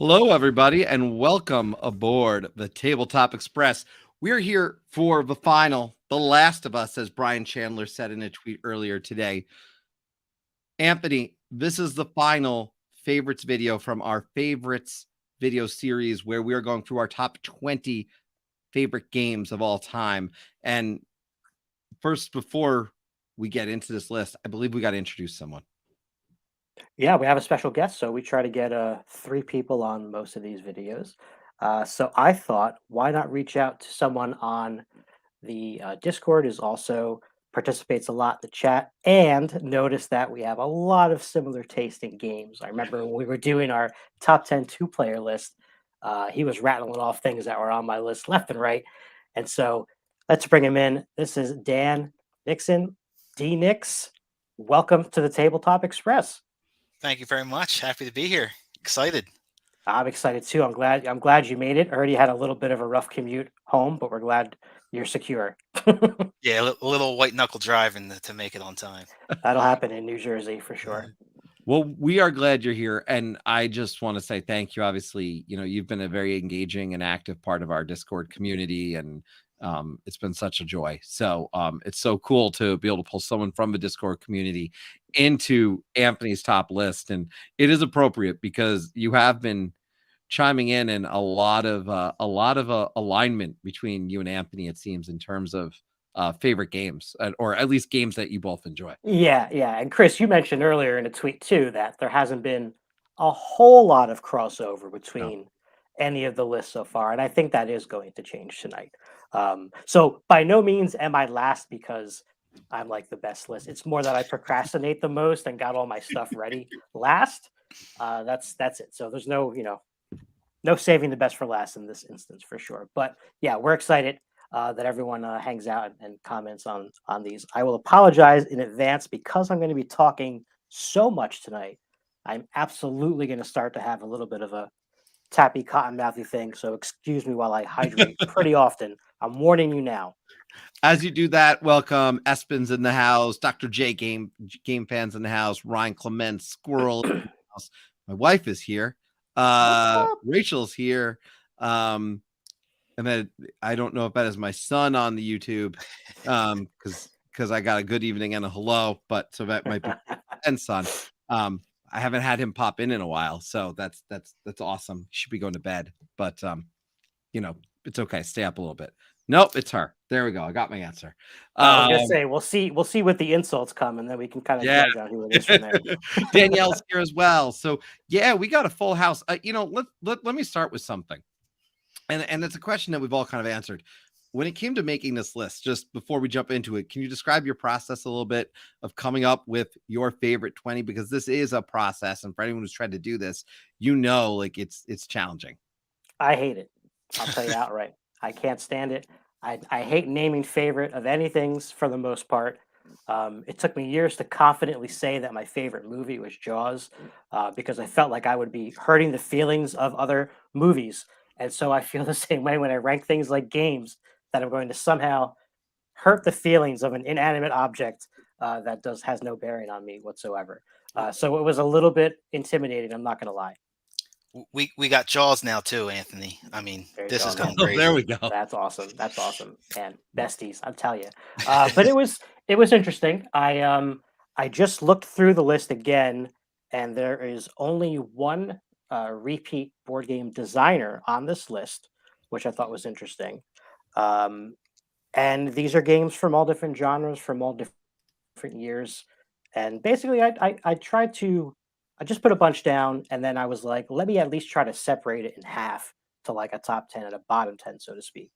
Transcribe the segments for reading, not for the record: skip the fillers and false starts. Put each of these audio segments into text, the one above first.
Hello, everybody, and welcome aboard the Tabletop Express. We're here for the final, The Last of Us, as Brian Chandler said in a tweet earlier today. Anthony, this is the final favorites video from our favorites video series where we are going through our top 20 favorite games of all time. And first, before we get into this list, I believe we got to introduce someone. Yeah, we have a special guest, so we try to get 3 people on most of these videos. So I thought, why not reach out to someone on the Discord, who's also participates a lot in the chat, and notice that we have a lot of similar taste in games. I remember when we were doing our top 10 two-player list, he was rattling off things that were on my list left and right, and so let's bring him in. This is Dan Nixon, D Nix. Welcome to the Tabletop Express. Thank you very much. Happy to be here. Excited. I'm excited too. I'm glad you made it. I already had a little bit of a rough commute home, but we're glad you're secure. Yeah, a little white knuckle driving to make it on time. That'll happen in New Jersey for sure. Well, we are glad you're here, and I just want to say thank you. Obviously, you've been a very engaging and active part of our Discord community, and it's been such a joy. So it's so cool to be able to pull someone from the Discord community into Anthony's top list, and it is appropriate because you have been chiming in a lot of alignment between you and Anthony, it seems, in terms of favorite games, or at least games that you both enjoy. Yeah. And Chris, you mentioned earlier in a tweet too that there hasn't been a whole lot of crossover between any of the lists so far, and I think that is going to change tonight. So by no means am I last because I'm like the best list. It's more that I procrastinate the most and got all my stuff ready last. That's it. So there's no saving the best for last in this instance for sure. But yeah, we're excited that everyone hangs out and comments on these. I will apologize in advance because I'm going to be talking so much tonight. I'm absolutely going to start to have a little bit of a tappy cotton mouthy thing. So excuse me while I hydrate pretty often. I'm warning you now. As you do that, welcome Espin's in the house, Dr. J game fans in the house, Ryan Clement, Squirrel in the house. My wife is here. Rachel's here. And then I don't know if that is my son on the YouTube, because I got a good evening and a hello, but so that might be and son. I haven't had him pop in a while, so that's awesome. He should be going to bed, but it's okay. Stay up a little bit. Nope, it's her. There we go. I got my answer. I was gonna say we'll see what the insults come, and then we can kind of judge on who it is from there. Danielle's here as well. So yeah, we got a full house. Let me start with something, and it's a question that we've all kind of answered. When it came to making this list, just before we jump into it, can you describe your process a little bit of coming up with your favorite 20? Because this is a process, and for anyone who's tried to do this, like it's challenging. I hate it. I'll tell you outright. I can't stand it. I hate naming favorite of anything for the most part. It took me years to confidently say that my favorite movie was Jaws, because I felt like I would be hurting the feelings of other movies. And so I feel the same way when I rank things like games, that I'm going to somehow hurt the feelings of an inanimate object that has no bearing on me whatsoever. So it was a little bit intimidating. I'm not going to lie. We got Jaws now too, Anthony. I mean, this is going crazy. There we go. That's awesome. And besties, I'll tell you. But it was interesting. I just looked through the list again, and there is only one repeat board game designer on this list, which I thought was interesting. And these are games from all different genres, from all different years. And basically, I tried to. I just put a bunch down, and then I was like, let me at least try to separate it in half to like a top 10 and a bottom 10, so to speak.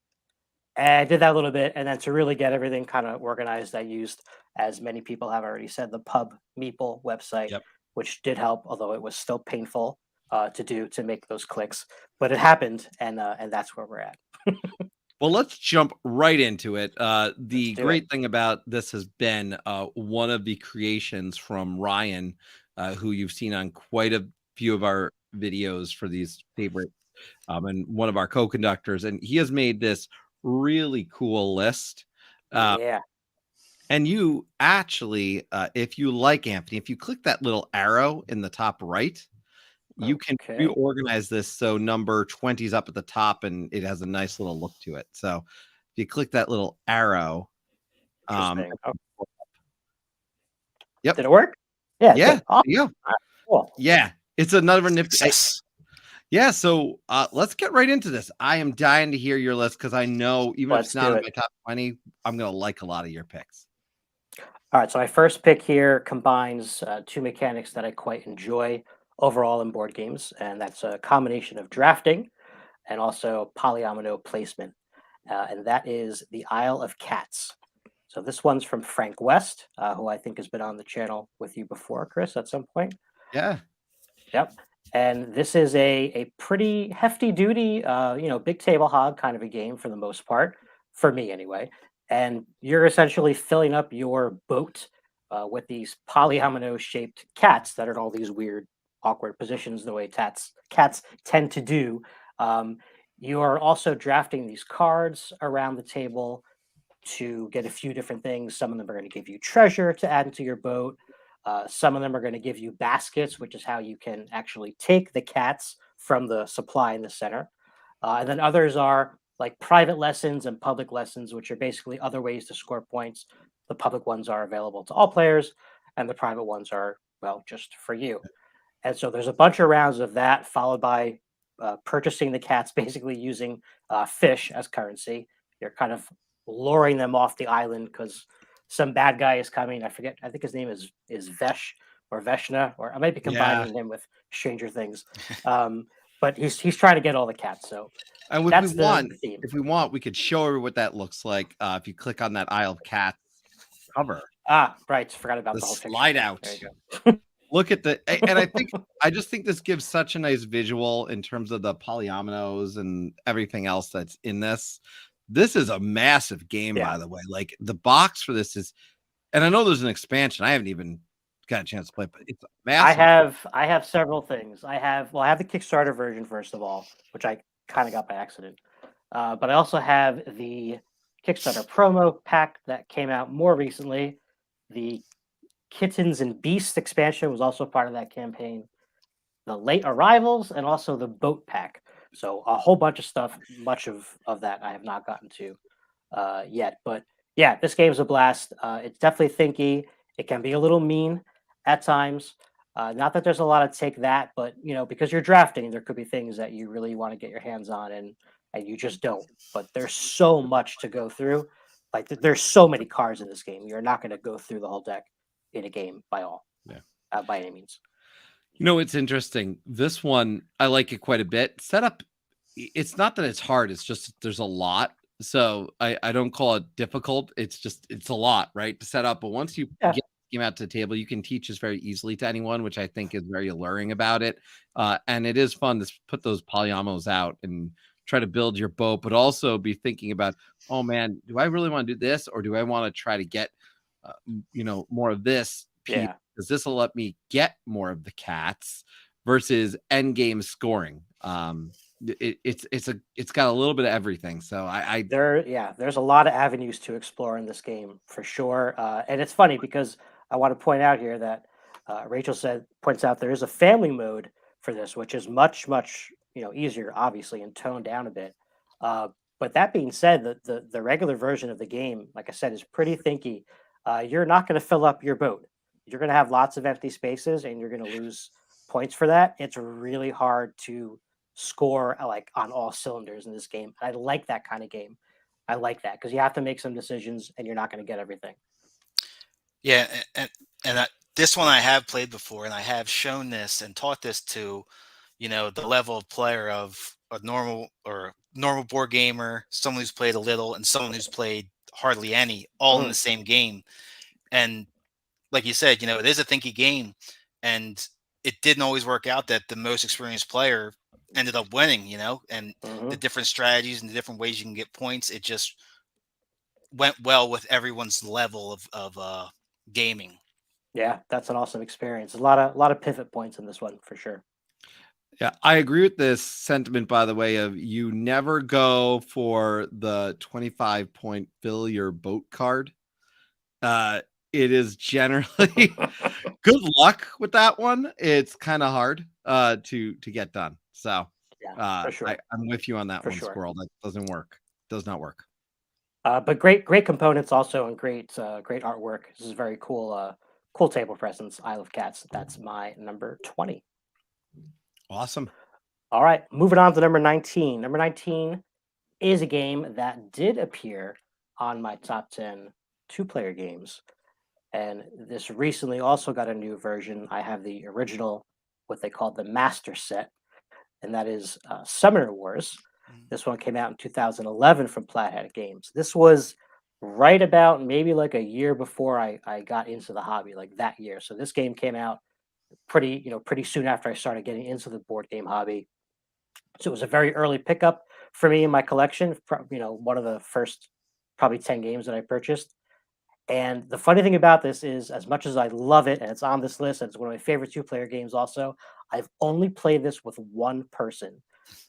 And I did that a little bit. And then to really get everything kind of organized, I used, as many people have already said, the Pub Meeple website, which did help, although it was still painful to make those clicks. But it happened, and that's where we're at. Well, let's jump right into it. The great thing about this has been one of the creations from Ryan, who you've seen on quite a few of our videos for these favorites, and one of our co-conductors, and he has made this really cool list. And you actually, if you like, Anthony, if you click that little arrow in the top right, you can reorganize this so number 20 is up at the top and it has a nice little look to it. So if you click that little arrow, yep. Did it work? Yeah. Yeah. Awesome. Yeah. Cool. Yeah. It's another nifty. Yeah. So let's get right into this. I am dying to hear your list because I know even if it's not in my top 20, I'm going to like a lot of your picks. All right. So my first pick here combines two mechanics that I quite enjoy overall in board games, and that's a combination of drafting and also polyomino placement. And that is the Isle of Cats. So this one's from Frank West, who I think has been on the channel with you before, Chris, at some point. Yeah. Yep. And this is a pretty hefty duty, big table hog kind of a game for the most part, for me anyway. And you're essentially filling up your boat with these polyomino shaped cats that are in all these weird, awkward positions, the way cats tend to do. You are also drafting these cards around the table to get a few different things. Some of them are going to give you treasure to add into your boat. Some of them are going to give you baskets, which is how you can actually take the cats from the supply in the center. And then others are like private lessons and public lessons, which are basically other ways to score points. The public ones are available to all players, and the private ones are, well, just for you. And so there's a bunch of rounds of that, followed by purchasing the cats, basically using fish as currency. You're kind of luring them off the island because some bad guy is coming. I forget. I think his name is Vesh or Veshna, or I might be combining him with Stranger Things. But he's trying to get all the cats. So and if we want, we could show her what that looks like. If you click on that Isle of Cats cover. Right. Forgot about the whole slide picture. out. There you go. Look at and I just think this gives such a nice visual in terms of the polyominoes and everything else that's in this. This is a massive game, by the way. Like the box for this is, and I know there's an expansion. I haven't even got a chance to play, but it's massive. I have several things. I have the Kickstarter version first of all, which I kind of got by accident. But I also have the Kickstarter promo pack that came out more recently. The Kittens and Beasts expansion was also part of that campaign. The late arrivals and also the boat pack. So a whole bunch of stuff. Much of that I have not gotten to yet. But yeah, this game's a blast. It's definitely thinky. It can be a little mean at times. Not that there's a lot of take that, but because you're drafting, there could be things that you really want to get your hands on and you just don't. But there's so much to go through. Like there's so many cards in this game. You're not going to go through the whole deck in a game by any means. It's interesting. This one, I like it quite a bit. Setup, it's not that it's hard. It's just there's a lot. So I don't call it difficult. It's a lot, right, to set up. But once you get the game out to the table, you can teach this very easily to anyone, which I think is very alluring about it. And it is fun to put those polyominoes out and try to build your boat, but also be thinking about, oh man, do I really want to do this, or do I want to try to get more of this piece, because this will let me get more of the cats versus end game scoring. It's got a little bit of everything. So there's a lot of avenues to explore in this game for sure. And it's funny because I want to point out here that Rachel points out there is a family mode for this, which is much easier, obviously, and toned down a bit. But that being said, the regular version of the game, like I said, is pretty thinky. You're not going to fill up your boat. You're going to have lots of empty spaces, and you're going to lose points for that. It's really hard to score like on all cylinders in this game. I like that kind of game. I like that because you have to make some decisions, and you're not going to get everything. Yeah, and this one I have played before, and I have shown this and taught this to, the level of player of a normal board gamer, someone who's played a little, and someone who's played hardly any, all in the same game. And like you said, it is a thinky game, and it didn't always work out that the most experienced player ended up winning, and the different strategies and the different ways you can get points. It just went well with everyone's level of gaming. Yeah, that's an awesome experience. A lot of pivot points in this one for sure. Yeah, I agree with this sentiment, by the way, of you never go for the 25-point fill your boat card. it is generally good luck with that one. It's kind of hard to get done. So Yeah, for sure. I'm with you on that For one, sure. Squirrel. That doesn't work. Does not work. But great components also, and great artwork. This is very cool. Cool table presence. Isle of Cats. That's my number 20. Awesome. All right, moving on to number 19. Number 19 is a game that did appear on my top 10 two-player games, and this recently also got a new version. I have the original, what they call the master set, and that is Summoner Wars. This one came out in 2011 from Plathead Games. This was right about maybe like a year before I got into the hobby, like that year. So this game came out pretty soon after I started getting into the board game hobby. So it was a very early pickup for me in my collection. One of the first probably 10 games that I purchased. And the funny thing about this is, as much as I love it, and it's on this list, and it's one of my favorite two-player games also, I've only played this with one person,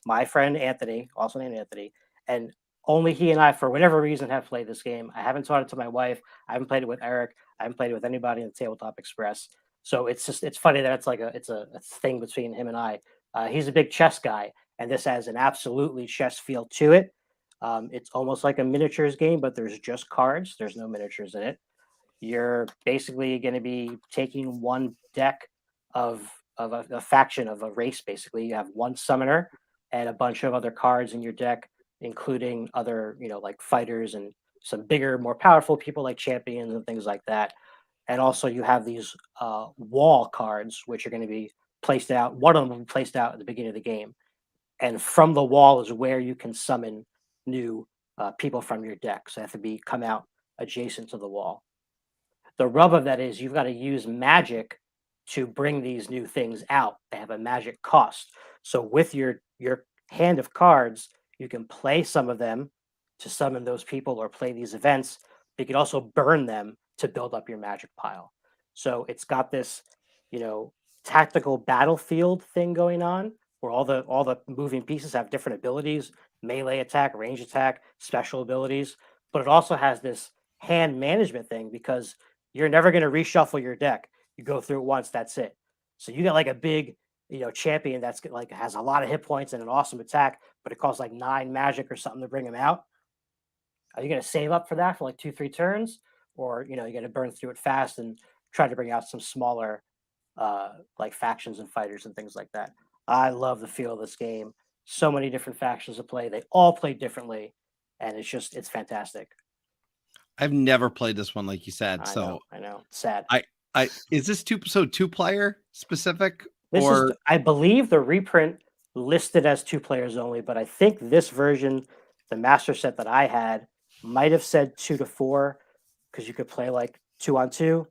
my friend Anthony, also named Anthony, and only he and I, for whatever reason, have played this game. I haven't taught it to my wife. I haven't played it with Eric. I haven't played it with anybody in the Tabletop Express. So it's funny that it's a thing between him and I. He's a big chess guy, and this has an absolutely chess feel to it. It's almost like a miniatures game, but there's just cards. There's no miniatures in it. You're basically going to be taking one deck of a faction of a race. Basically, you have one summoner and a bunch of other cards in your deck, including other like fighters and some bigger, more powerful people like champions and things like that. And also, you have these wall cards, which are going to be placed out. One of them will be placed out at the beginning of the game, and from the wall is where you can summon new people from your deck. So they have to come out adjacent to the wall. The rub of that is you've got to use magic to bring these new things out. They have a magic cost. So with your hand of cards, you can play some of them to summon those people or play these events. But you can also burn them to build up your magic pile. So it's got this, tactical battlefield thing going on where all the moving pieces have different abilities, melee attack, range attack, special abilities, but it also has this hand management thing because you're never going to reshuffle your deck. You go through it once, that's it. So you got like a big, champion that's like has a lot of hit points and an awesome attack, but it costs like 9 magic or something to bring him out. Are you going to save up for that for like 2-3 turns, or you're going to burn through it fast and try to bring out some smaller like factions and fighters and things like that? I love the feel of this game. So many different factions to play. They all play differently, and it's fantastic. I've never played this one, like you said. I know. It's sad. Is this two player specific? I believe the reprint listed as 2 players only, but I think this version, the master set that I had, might have said 2 to 4 because you could play like 2-on-2.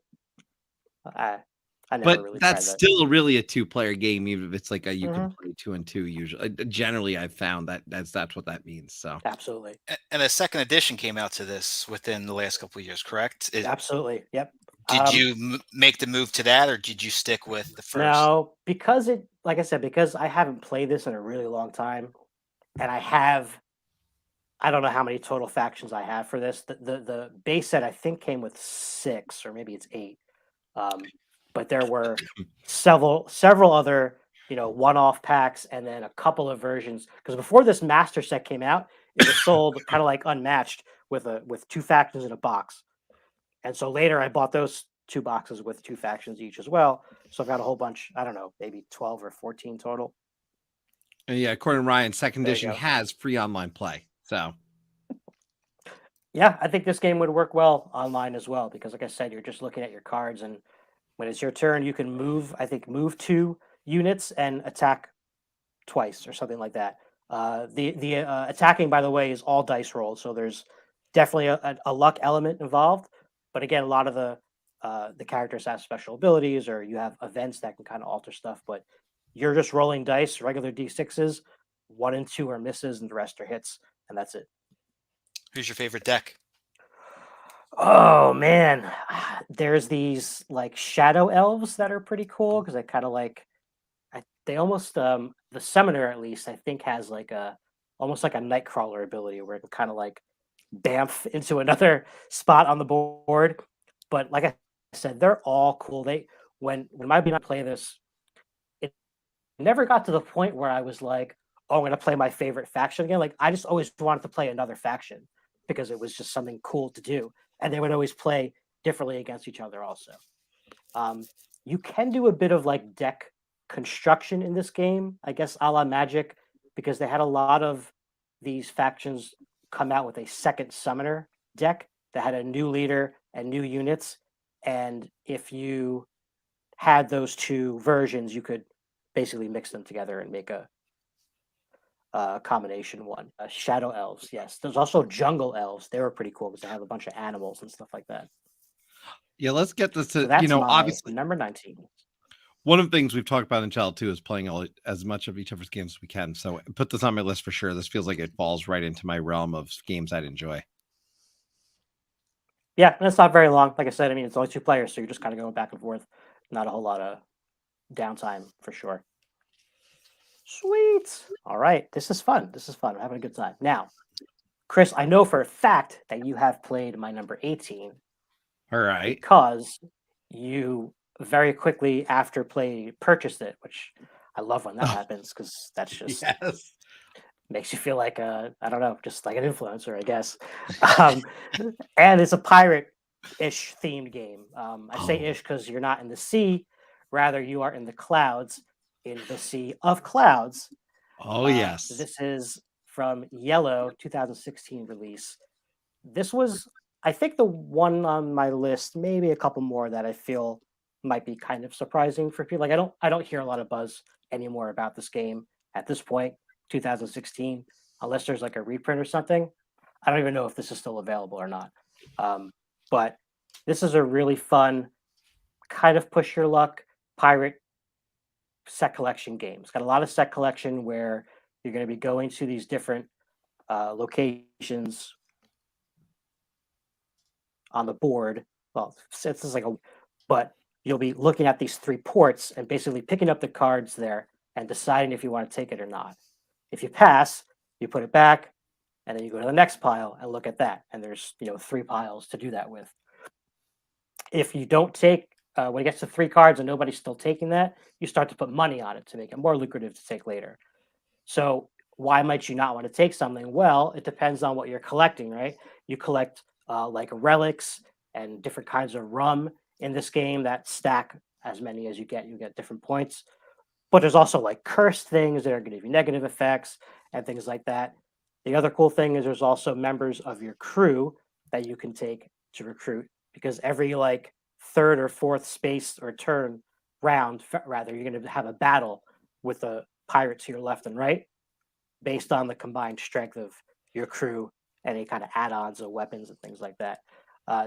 I never really tried that. That's still really a 2-player game, even if it's like you can play 2-on-2 usually. Generally, I've found that's what that means. So absolutely. And a second edition came out to this within the last couple of years, correct? Absolutely. Yep. Did you make the move to that, or did you stick with the first? No, because like I said, because I haven't played this in a really long time, and I don't know how many total factions I have for this. The base set I think came with 6 or maybe it's 8. But there were several other one-off packs and then a couple of versions, because before this master set came out, it was sold kind of like unmatched with 2 factions in a box. And so later I bought those 2 boxes with 2 factions each as well. So I've got a whole bunch, I don't know, maybe 12 or 14 total. Yeah, according to Ryan, second edition has free online play. So yeah, I think this game would work well online as well, because like I said, you're just looking at your cards, and when it's your turn, you can move 2 units and attack twice or something like that. The attacking, by the way, is all dice rolls, so there's definitely a luck element involved. But again, a lot of the characters have special abilities, or you have events that can kind of alter stuff. But you're just rolling dice, regular d6s. 1 and 2 are misses, and the rest are hits, and that's it. Who's your favorite deck? Oh man, there's these like shadow elves that are pretty cool because I kind of like. They almost the summoner, at least, I think, has like almost like a nightcrawler ability where it can kind of like bamf into another spot on the board. But like I said, they're all cool. When my buddy and I play this, it never got to the point where I was like, "Oh, I'm gonna play my favorite faction again." Like I just always wanted to play another faction because it was just something cool to do, and they would always play differently against each other. Also, you can do a bit of like deck construction in this game, I guess, a la Magic, because they had a lot of these factions come out with a second summoner deck that had a new leader and new units. And if you had those two versions, you could basically mix them together and make a combination one. Shadow elves, yes. There's also jungle elves. They were pretty cool because they have a bunch of animals and stuff like that. Yeah, let's get this So to, that's my obviously number 19. one of the things we've talked about in Child 2 is playing as much of each other's games as we can. So put this on my list for sure. This feels like it falls right into my realm of games I'd enjoy. Yeah, and it's not very long. Like I said, I mean, it's only 2 players, so you're just kind of going back and forth. Not a whole lot of downtime for sure. Sweet. All right. This is fun. I'm having a good time. Now, Chris, I know for a fact that you have played my number 18. All right. Because you very quickly after play purchased it, which I love when that happens because that's just makes you feel like I don't know, just like an influencer, I guess. And it's a pirate-ish themed game. I say ish because you're not in the sea, rather you are in the clouds, in the sea of clouds. Oh yes. This is from Yellow 2016 release. This was, I think, the one on my list, maybe a couple more that I feel might be kind of surprising for people. Like I don't hear a lot of buzz anymore about this game at this point, 2016, unless there's like a reprint or something. I don't even know if this is still available or not. But this is a really fun kind of push your luck pirate set collection game. It's got a lot of set collection where you're going to be going to these different locations on the board. Well, it's just like but you'll be looking at these 3 ports and basically picking up the cards there and deciding if you want to take it or not. If you pass, you put it back, and then you go to the next pile and look at that. And there's 3 piles to do that with. If you don't take, when it gets to 3 cards and nobody's still taking that, you start to put money on it to make it more lucrative to take later. So why might you not want to take something? Well, it depends on what you're collecting, right? You collect like relics and different kinds of rum in this game that stack as many as you get different points. But there's also like cursed things that are going to give you negative effects and things like that. The other cool thing is there's also members of your crew that you can take to recruit, because every like 3rd or 4th space or turn round, rather, you're going to have a battle with a pirate to your left and right based on the combined strength of your crew, any kind of add-ons or weapons and things like that.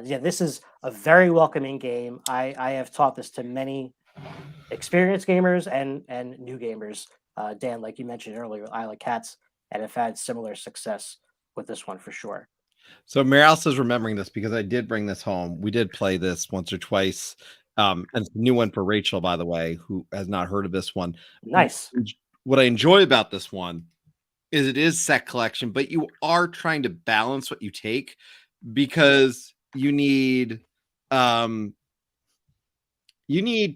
Yeah, this is a very welcoming game. I have taught this to many experienced gamers and new gamers. Dan, like you mentioned earlier, with Isle of Cats, and have had similar success with this one for sure. So Marielle is remembering this because I did bring this home. We did play this once or twice. And it's a new one for Rachel, by the way, who has not heard of this one. Nice. What I enjoy about this one is it is set collection, but you are trying to balance what you take, because you need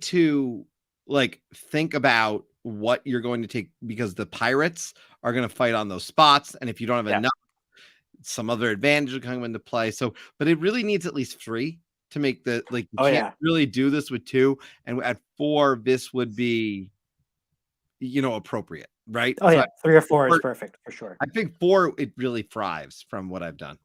to like think about what you're going to take, because the pirates are going to fight on those spots, and if you don't have enough, some other advantage will come into play. So, but it really needs at least 3 to make the you can't really do this with 2, and at 4 this would be appropriate, right? Oh, so 3 or 4 is perfect for sure. I think 4 it really thrives from what I've done.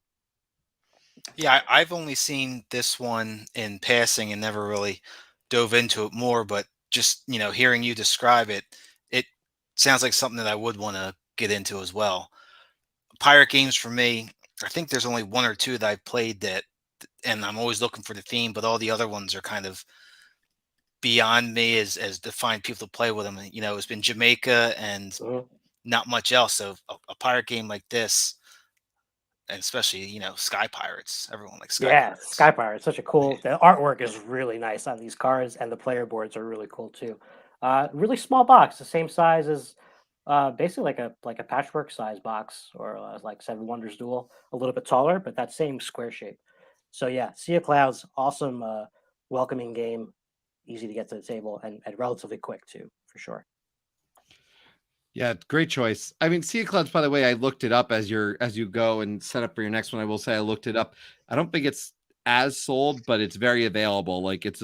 Yeah, I've only seen this one in passing and never really dove into it more, but just hearing you describe it, it sounds like something that I would want to get into as well. Pirate games for me, I think there's only 1 or 2 that I've played that, and I'm always looking for the theme, but all the other ones are kind of beyond me as to find people to play with them. It's been Jamaica and not much else. So a pirate game like this, and especially Sky Pirates, everyone likes Sky Pirates. Sky Pirates, such a cool. The artwork is really nice on these cards, and the player boards are really cool too. Really small box, the same size as basically like a Patchwork size box, or like Seven Wonders Duel, a little bit taller, but that same square shape. So yeah, Sea of Clouds, awesome, welcoming game, easy to get to the table, and relatively quick too, for sure. Yeah, great choice. I mean, Sea of Clouds, by the way, I looked it up as you go and set up for your next one. I will say I looked it up. I don't think it's as sold, but it's very available. Like it's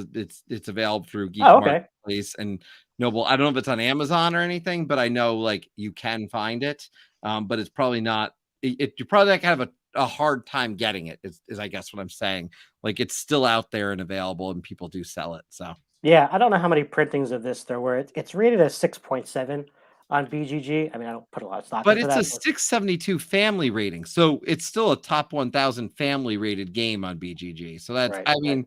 available through Geek Oh, okay. Marketplace and Noble. I don't know if it's on Amazon or anything, but I know like you can find it. But it's probably not. You're probably like have a hard time getting it. Is I guess what I'm saying. Like it's still out there and available, and people do sell it. So. Yeah, I don't know how many printings of this there were. It's rated as 6.7 on BGG. I mean, I don't put a lot of stock But into it's a that. 672 family rating, so it's still a top 1,000 family rated game on BGG. So that's, Right, I right. mean,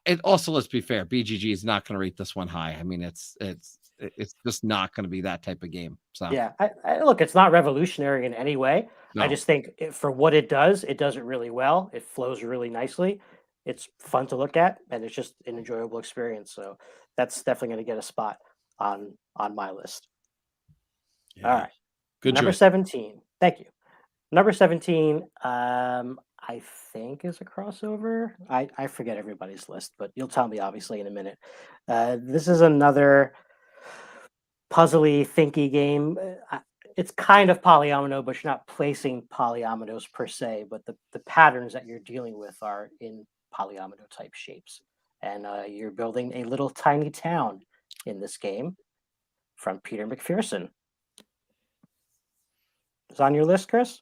it also, let's be fair, BGG is not going to rate this one high. I mean, it's just not going to be that type of game. So Yeah, look, it's not revolutionary in any way. I no, just think for what it does it really well. It flows really nicely. It's fun to look at, and it's just an enjoyable experience. So that's definitely going to get a spot on my list. All yeah, right, good number choice. 17. Thank you. Number 17. I think is a crossover. I forget everybody's list, but you'll tell me obviously in a minute. This is another puzzly, thinky game. It's kind of polyomino, but you're not placing polyominoes per se, but the patterns that you're dealing with are in polyomino type shapes. And you're building a little tiny town in this game from Peter McPherson. Is on your list, Chris?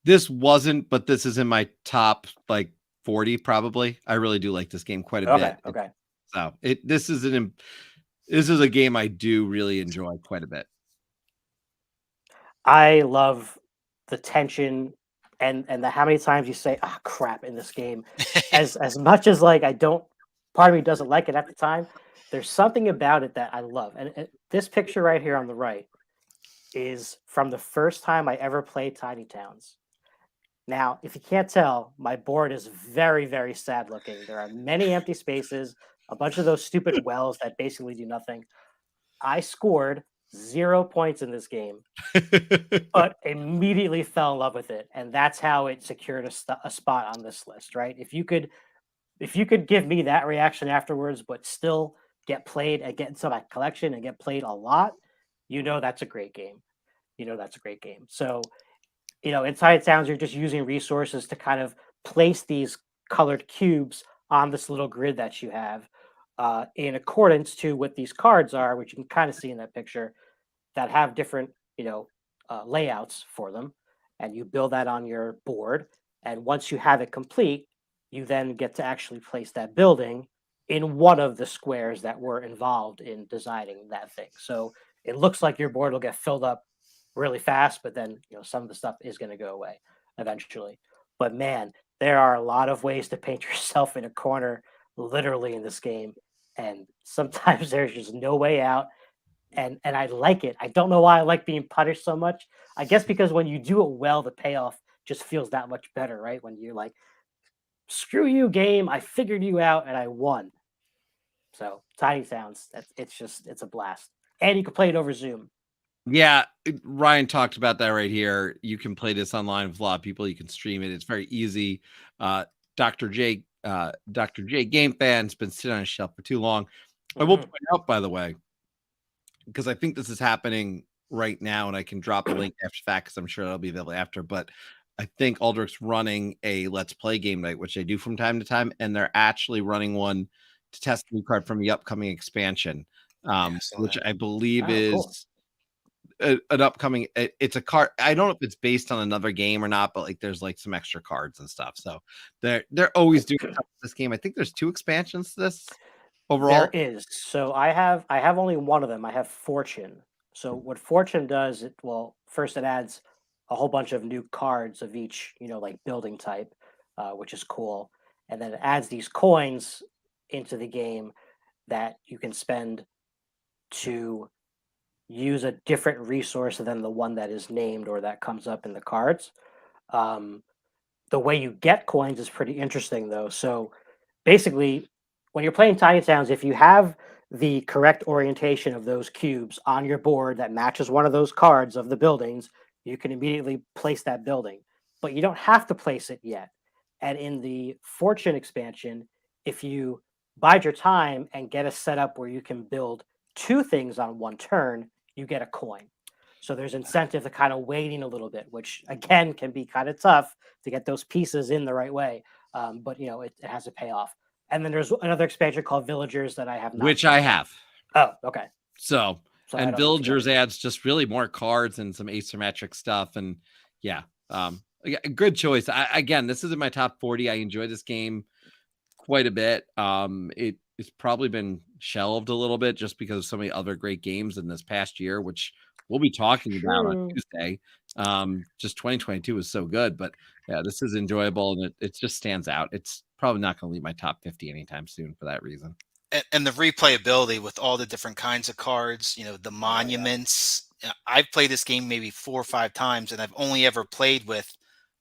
This wasn't, but this is in my top like 40 probably. I really do like this game quite a Okay, bit. okay. So this is a game I do really enjoy quite a bit. I love the tension and the how many times you say "ah crap" in this game. As much as like I don't, part of me doesn't like it at the time. There's something about it that I love, and this picture right here on the right is from the first time I ever played Tiny Towns. Now, if you can't tell, my board is very, very sad looking. There are many empty spaces, a bunch of those stupid wells that basically do nothing. I scored 0 points in this game, but immediately fell in love with it, and that's how it secured a spot on this list. Right? If you could give me that reaction afterwards, but still get played and get into my collection and get played a lot, that's a great game. That's a great game. So inside towns, you're just using resources to kind of place these colored cubes on this little grid that you have in accordance to what these cards are, which you can kind of see in that picture, that have different, layouts for them. And you build that on your board. And once you have it complete, you then get to actually place that building in one of the squares that were involved in designing that thing. So it looks like your board will get filled up really fast, but then some of the stuff is going to go away eventually. But man, there are a lot of ways to paint yourself in a corner, literally in this game, and sometimes there's just no way out. And I like it. I don't know why I like being punished so much. I guess because when you do it well, the payoff just feels that much better, right? When you're like, "Screw you, game! I figured you out and I won." So Tiny Sounds, it's a blast, and you can play it over Zoom. Yeah, Ryan talked about that right here. You can play this online with a lot of people. You can stream it. It's very easy. Dr. J Game Fan's been sitting on a shelf for too long. I will point out, by the way, because I think this is happening right now, and I can drop a link after fact because I'm sure it'll be available after. But I think Aldrich's running a Let's Play game night, which they do from time to time, and they're actually running one to test a new card from the upcoming expansion, which I believe is an upcoming. It's a card. I don't know if it's based on another game or not, but like there's like some extra cards and stuff. So they're always doing this game. I think there's 2 expansions to this overall. There is. So I have only one of them. I have Fortune. So what Fortune does, first it adds a whole bunch of new cards of each, like building type, which is cool. And then it adds these coins into the game that you can spend to use a different resource than the one that is named or that comes up in the cards. The way you get coins is pretty interesting, though. So basically, when you're playing Tiny Towns, if you have the correct orientation of those cubes on your board that matches one of those cards of the buildings, you can immediately place that building. But you don't have to place it yet. And in the Fortune expansion, if you bide your time and get a setup where you can build 2 things on 1 turn, you get a coin. So there's incentive to kind of waiting a little bit, which again can be kind of tough to get those pieces in the right way. But it has a payoff. And then there's another expansion called Villagers that I have not. Which I have. Oh, okay. So and Villagers adds just really more cards and some asymmetric stuff. And yeah, a good choice. Again, this is in my top 40. I enjoy this game quite a bit. It's probably been shelved a little bit just because of so many other great games in this past year, which we'll be talking about on Tuesday. Just 2022 was so good, but yeah, this is enjoyable and it just stands out. It's probably not going to leave my top 50 anytime soon for that reason. And the replayability with all the different kinds of cards, the monuments. I've played this game maybe 4 or 5 times, and I've only ever played with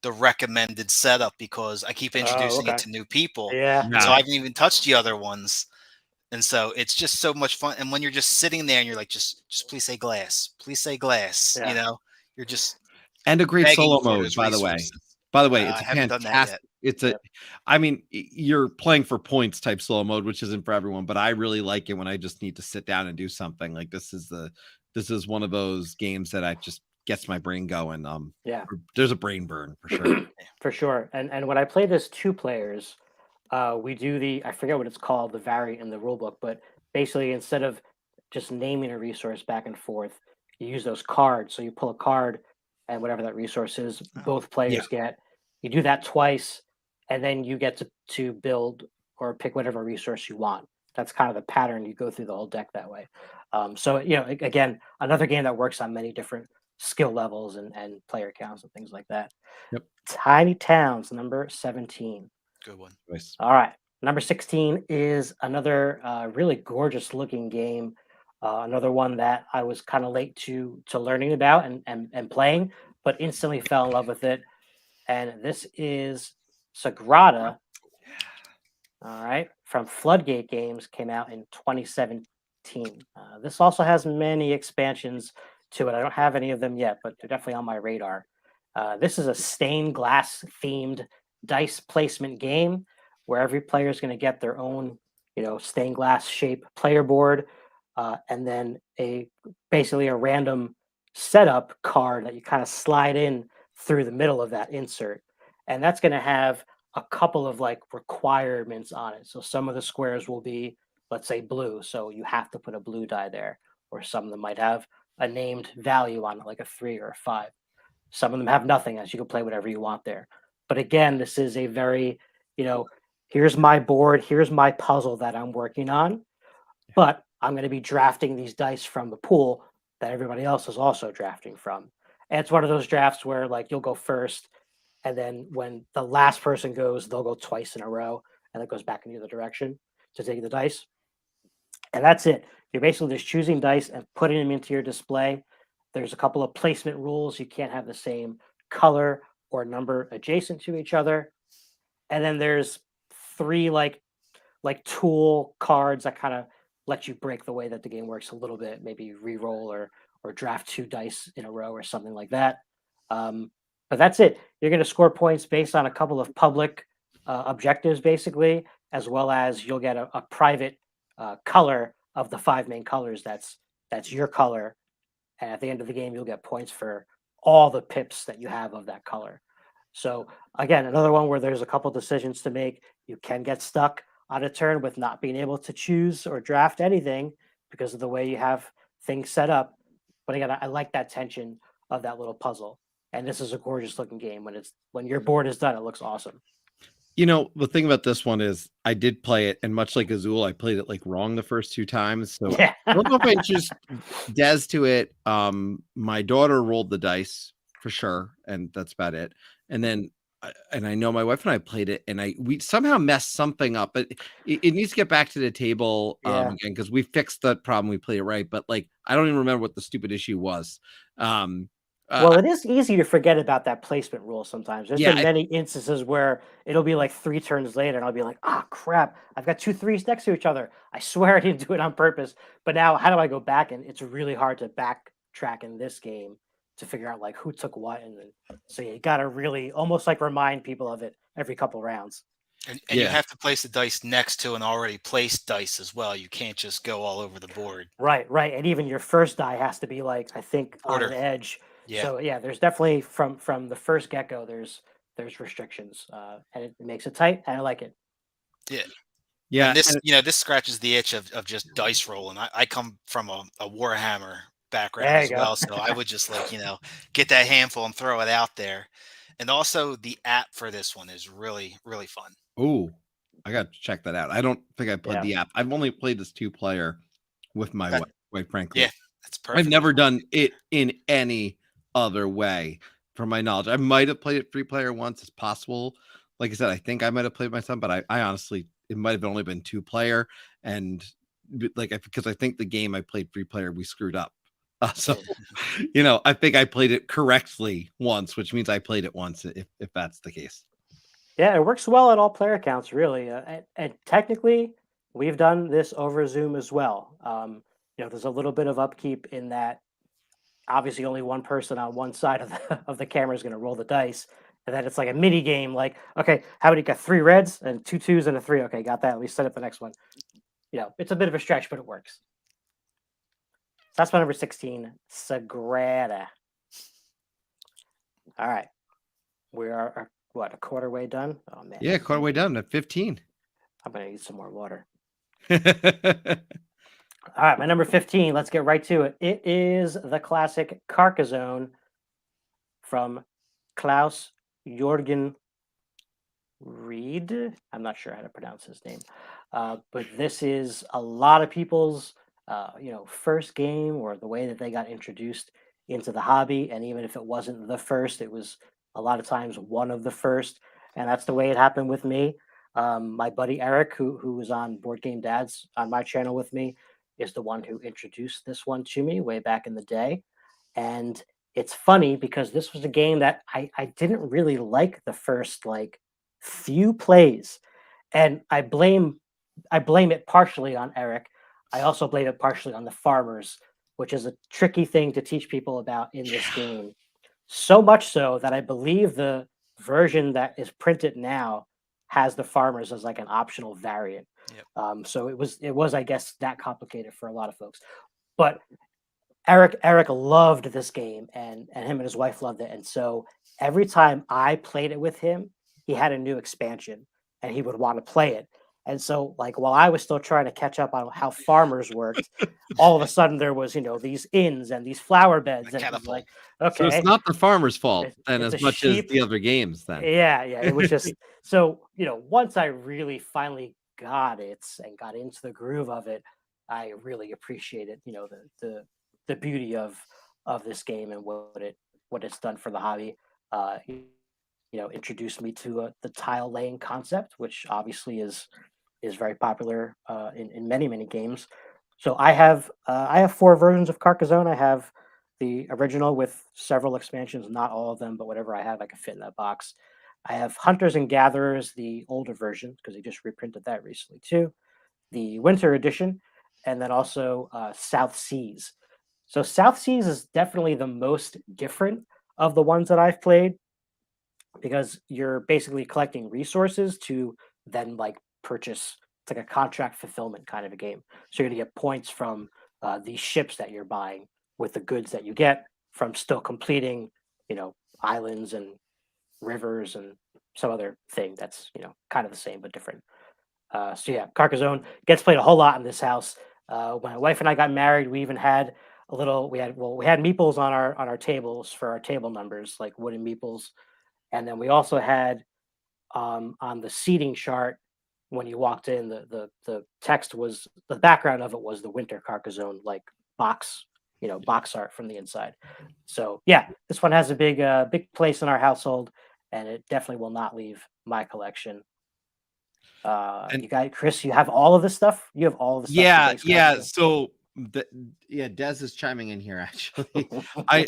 the recommended setup because I keep introducing it to new people. Yeah. So I haven't even touched the other ones. And so it's just so much fun. And when you're just sitting there and you're like, just please say glass. Please say glass. You're just and a great solo mode, by the way. By the way, it's fantastic. It's you're playing for points type solo mode, which isn't for everyone, but I really like it when I just need to sit down and do something. Like this is one of those games that I just gets my brain going. There's a brain burn for sure. For sure. And when I play this 2 players, we do I forget what it's called, the variant in the rule book, but basically instead of just naming a resource back and forth, you use those cards. So you pull a card and whatever that resource is, both players get. You do that twice, and then you get to build or pick whatever resource you want. That's kind of the pattern. You go through the whole deck that way. So again, another game that works on many different skill levels and player counts and things like that. Yep. Tiny Towns, number 17. Good one. Nice. All right. Number 16 is another really gorgeous looking game. Another one that I was kind of late to learning about and playing, but instantly fell in love with it. And this is Sagrada. All right. From Floodgate Games, came out in 2017. This also has many expansions to it. I don't have any of them yet, but they're definitely on my radar. This is a stained glass themed dice placement game where every player is going to get their own, stained glass shape player board, and then basically a random setup card that you kind of slide in through the middle of that insert, and that's going to have a couple of requirements on it. So some of the squares will be, let's say, blue, so you have to put a blue die there, or some of them might have a named value on it, like a 3 or a 5. Some of them have nothing, as you can play whatever you want there. But again, this is a very, here's my board, here's my puzzle that I'm working on, but I'm going to be drafting these dice from the pool that everybody else is also drafting from. And it's one of those drafts where you'll go first, and then when the last person goes, they'll go twice in a row, and it goes back in the other direction to take the dice. And that's it. You're basically just choosing dice and putting them into your display. There's a couple of placement rules. You can't have the same color or number adjacent to each other. And then there's 3 tool cards that kind of let you break the way that the game works a little bit, maybe re-roll or draft 2 dice in a row or something like that. But that's it. You're going to score points based on a couple of public objectives, basically, as well as you'll get a private color of the 5 main colors. That's your color. And at the end of the game, you'll get points for all the pips that you have of that color. So again, another one where there's a couple decisions to make. You can get stuck on a turn with not being able to choose or draft anything because of the way you have things set up. But again, I like that tension of that little puzzle. And this is a gorgeous looking game. When your board is done, it looks awesome. The thing about this one is I did play it, and much like Azul, I played it wrong the first 2 times. So I don't know if I introduced Des to it. My daughter rolled the dice for sure, and that's about it. And then, and I know my wife and I played it, and we somehow messed something up, but it needs to get back to the table again, because we fixed that problem. We played it right, but I don't even remember what the stupid issue was. Well, it is easy to forget about that placement rule sometimes. There's been many instances where it'll be 3 turns later, and I'll be like, crap, I've got 2 3s next to each other. I swear I didn't do it on purpose. But now, how do I go back? And it's really hard to backtrack in this game to figure out who took what. And then, so you got to really almost remind people of it every couple rounds. And you have to place the dice next to an already placed dice as well. You can't just go all over the board. Right. And even your first die has to be like, I think, on an edge. Yeah. So yeah, there's definitely from the first get-go, there's restrictions, and it makes it tight, and I like it. Yeah. Yeah. And this, this scratches the itch of just dice rolling. I come from a Warhammer background as well, so I would just get that handful and throw it out there. And also the app for this one is really, really fun. Oh, I got to check that out. I don't think I played the app. I've only played this 2-player with my wife, quite frankly. Yeah, that's perfect. I've never done it in any other way, from my knowledge. I might have played it 3-player once. It's possible. Like I said, I think I might have played my son, but I honestly, it might have only been 2-player. And because I think the game I played 3-player, we screwed up. So, I think I played it correctly once, which means I played it once, if that's the case. Yeah, it works well at all player counts, really. And technically, we've done this over Zoom as well. There's a little bit of upkeep in that. Obviously, only one person on one side of the camera is going to roll the dice, and then it's like a mini game. Like, okay, how many got 3 reds and 2 2s and a 3? Okay, got that. At least set up the next one. It's a bit of a stretch, but it works. So that's my number 16, Sagrada. All right, we are a quarter way done? Oh man. Yeah, quarter way done at 15. I'm gonna need some more water. All right, my number 15. Let's get right to it. It is the classic Carcassonne from Klaus Jorgen Reed. I'm not sure how to pronounce his name, but this is a lot of people's first game, or the way that they got introduced into the hobby. And even if it wasn't the first, it was a lot of times one of the first, and that's the way it happened with me. My buddy Eric, who was on Board Game Dads on my channel with me, is the one who introduced this one to me way back in the day. And it's funny because this was a game that I didn't really like the first few plays, and I blame it partially on Eric. I also blame it partially on the farmers, which is a tricky thing to teach people about in this game. So much so that I believe the version that is printed now has the farmers as like an optional variant. Yep. So it was, I guess, that complicated for a lot of folks. But Eric loved this game, and him and his wife loved it. And so every time I played it with him, he had a new expansion and he would want to play it. And so, while I was still trying to catch up on how farmers worked, all of a sudden there was, these inns and these flower beds. And it was like, okay. So it's not the farmer's fault then as much as the other games then. Yeah. It was just, so, once I really finally got it and got into the groove of it, I really appreciated, the beauty of this game and what it's done for the hobby. Introduced me to the tile laying concept, which obviously is very popular in many games. So I have 4 versions of Carcassonne. I have the original with several expansions, not all of them, but whatever I have, I can fit in that box. I have Hunters and Gatherers, the older version, because they just reprinted that recently too. The Winter Edition, and then also South Seas. So South Seas is definitely the most different of the ones that I've played, because you're basically collecting resources to then purchase. It's like a contract fulfillment kind of a game. So you're going to get points from these ships that you're buying with the goods that you get from still completing, islands and rivers and some other thing that's, kind of the same but different. So yeah, Carcassonne gets played a whole lot in this house. When my wife and I got married, we even had we had meeples on our tables for our table numbers, like wooden meeples. And then we also had on the seating chart, when you walked in, the text was, the background of it was the Winter Carcassonne box, box art from the inside. So yeah, this one has a big place in our household, and it definitely will not leave my collection. And you guys, Chris, you have all of this stuff. You have all of the stuff. Yeah. So Des is chiming in here. Actually, I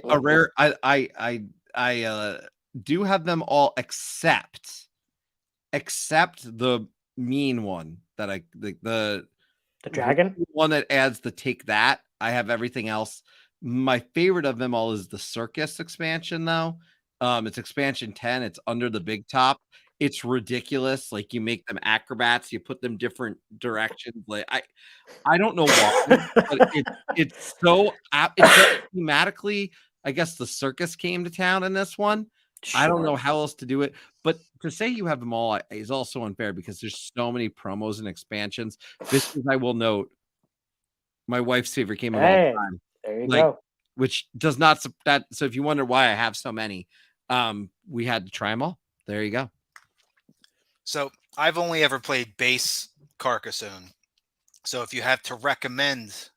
do have them all except the mean one that the dragon one that adds the take that. I have everything else. My favorite of them all is the circus expansion though. It's expansion 10. It's under the big top. it's ridiculous. Like you make them acrobats, you put them different directions. Like I don't know why, but it's so thematically. I guess the circus came to town in this one. I don't know how else to do it, but to say you have them all is also unfair because there's so many promos and expansions. This is, I will note, my wife's favorite game of all time. There you go. Which does not that. So if you wonder why I have so many, we had to try them all. There you go. So I've only ever played base Carcassonne. So if you have to recommend,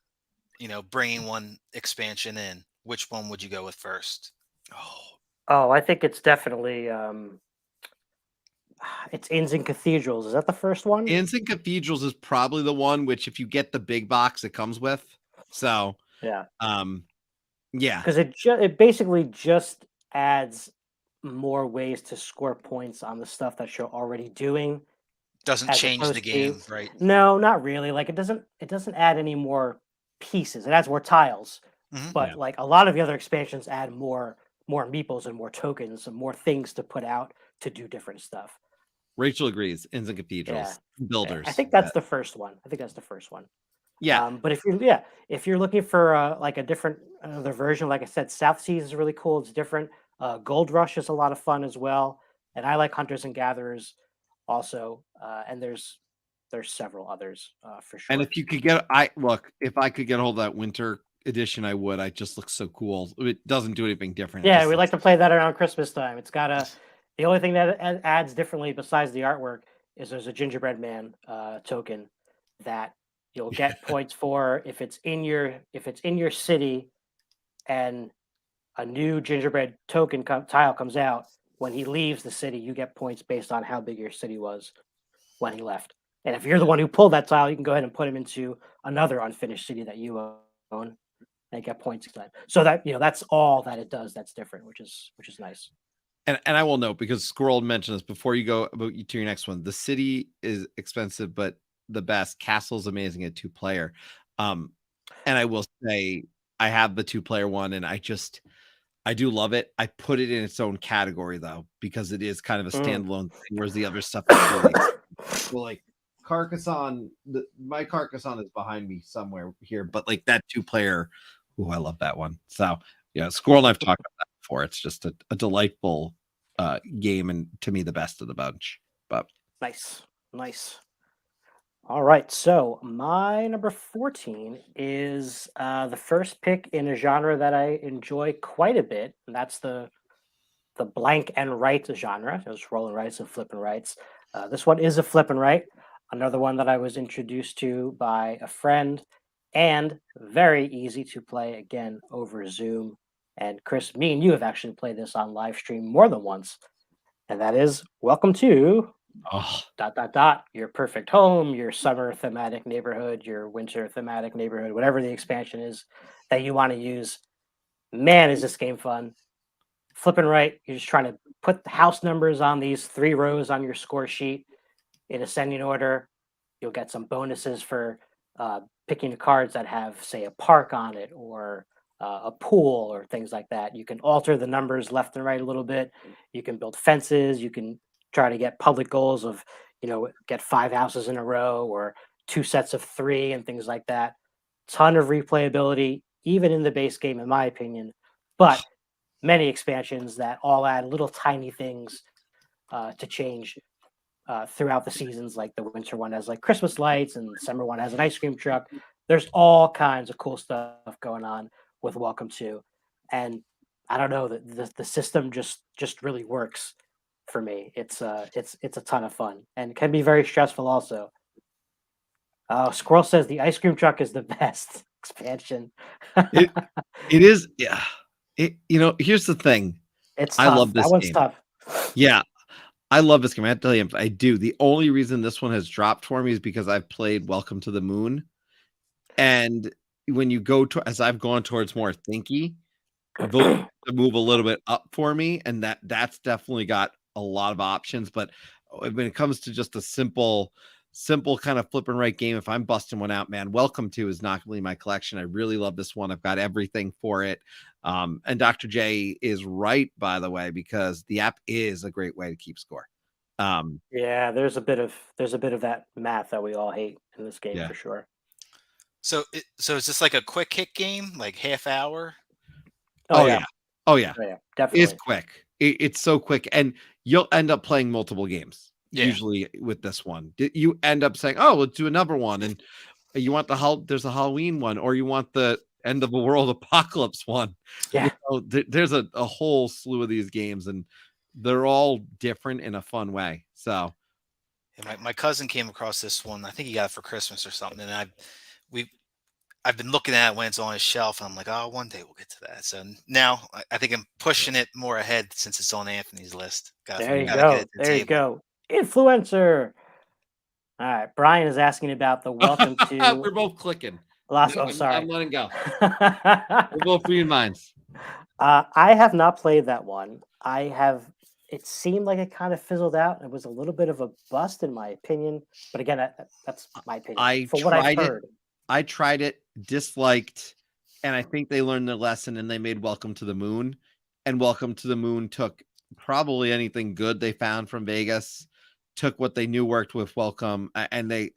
bringing one expansion in, which one would you go with first? Oh, I think it's definitely it's Inns and Cathedrals. Is that the first one? Inns and Cathedrals is probably the one which, if you get the big box, it comes with. So yeah, yeah, because it basically just adds more ways to score points on the stuff that you're already doing. Doesn't change the game, right? No, not really. Like it doesn't add any more pieces. It adds more tiles, but like a lot of the other expansions add more meeples and more tokens and more things to put out to do different stuff. Rachel agrees. Inns and Cathedrals, builders. I think that's the first one. Yeah, but if you're looking for like a different another version, like I said, South Seas is really cool. It's different. Gold Rush is a lot of fun as well, and I like Hunters and Gatherers also. And there's several others for sure. And if you could get, if I could get a hold of that winter edition, I would. I just looks so cool. It doesn't do anything different. Yeah, we like to play that around Christmas time. It's got the only thing that adds differently besides the artwork is there's a gingerbread man token that you'll get points for if it's in your city, and a new gingerbread token tile comes out. When he leaves the city, you get points based on how big your city was when he left. And if you're the one who pulled that tile, you can go ahead and put him into another unfinished city that you own and get points. So that that's all that it does. That's different, which is nice. And I will note, because Squirrel mentioned this before you go to your next one. The city is expensive, but the best. Castle's amazing at 2-player. And I will say I have the 2-player one, and I do love it. I put it in its own category though, because it is kind of a standalone thing, whereas the other stuff is really well, like Carcassonne. My Carcassonne is behind me somewhere here, but like that 2-player, I love that one. So yeah, Squirrel and I've talked about that before. It's just a delightful game, and to me the best of the bunch. But nice. All right, so my number 14 is the first pick in a genre that I enjoy quite a bit, and that's the blank and right genre. Those roll and rights and flip and rights. This one is a flip and right. Another one that I was introduced to by a friend, and very easy to play again over Zoom. And Chris, me and you have actually played this on live stream more than once, and that is Welcome to your perfect home, your summer thematic neighborhood, your winter thematic neighborhood, whatever the expansion is that you want to use. Man, is this game fun. Flipping right, you're just trying to put the house numbers on these 3 rows on your score sheet in ascending order. You'll get some bonuses for picking the cards that have, say, a park on it, or a pool, or things like that. You can alter the numbers left and right a little bit. You can build fences. You can try to get public goals of, get 5 houses in a row, or 2 sets of 3, and things like that. Ton of replayability, even in the base game, in my opinion, but many expansions that all add little tiny things to change throughout the seasons. Like the winter one has like Christmas lights, and the summer one has an ice cream truck. There's all kinds of cool stuff going on with Welcome to, and I don't know, the system just really works for me. It's a ton of fun, and can be very stressful also. Squirrel says the ice cream truck is the best expansion. it is. Yeah. Here's the thing. It's tough. I love this that one's game. Tough. Yeah. I love this game. I have to tell you, I do. The only reason this one has dropped for me is because I've played Welcome to the Moon. And when you go to, as I've gone towards more thinky, vote to move a little bit up for me. And that's definitely got a lot of options. But when it comes to just a simple kind of flip and right game, if I'm busting one out, man, Welcome to is not really my collection. I really love this one. I've got everything for it. And Dr. J is right, by the way, because the app is a great way to keep score. Yeah, there's a bit of that math that we all hate in this game Yeah. for sure. So is this like a quick hit game, like half hour? Oh yeah, Oh yeah. oh yeah, It's definitely. quick. It's so quick, and you'll end up playing multiple games Yeah. usually with this one. You end up saying, "Oh, let's do another one," and you want there's a Halloween one, or you want the end of the world apocalypse one. Yeah. There's a whole slew of these games, and they're all different in a fun way. So And my cousin came across this one. I think he got it for Christmas or something. And I've been looking at it when it's on his shelf. And I'm like, oh, one day we'll get to that. So now I think I'm pushing it more ahead since it's on Anthony's list. There you Gotta get go. it to the There you table. go. Influencer. All right. Brian is asking about the welcome to we're both clicking. Last. Oh, I'm sorry. letting go. We're both reading minds. I have not played that one. It seemed like it kind of fizzled out. It was a little bit of a bust, in my opinion. But again, that's my opinion. From what I've heard, I tried it, disliked, and I think they learned their lesson and they made Welcome to the Moon. And Welcome to the Moon took probably anything good they found from Vegas, took what they knew worked with Welcome, and they,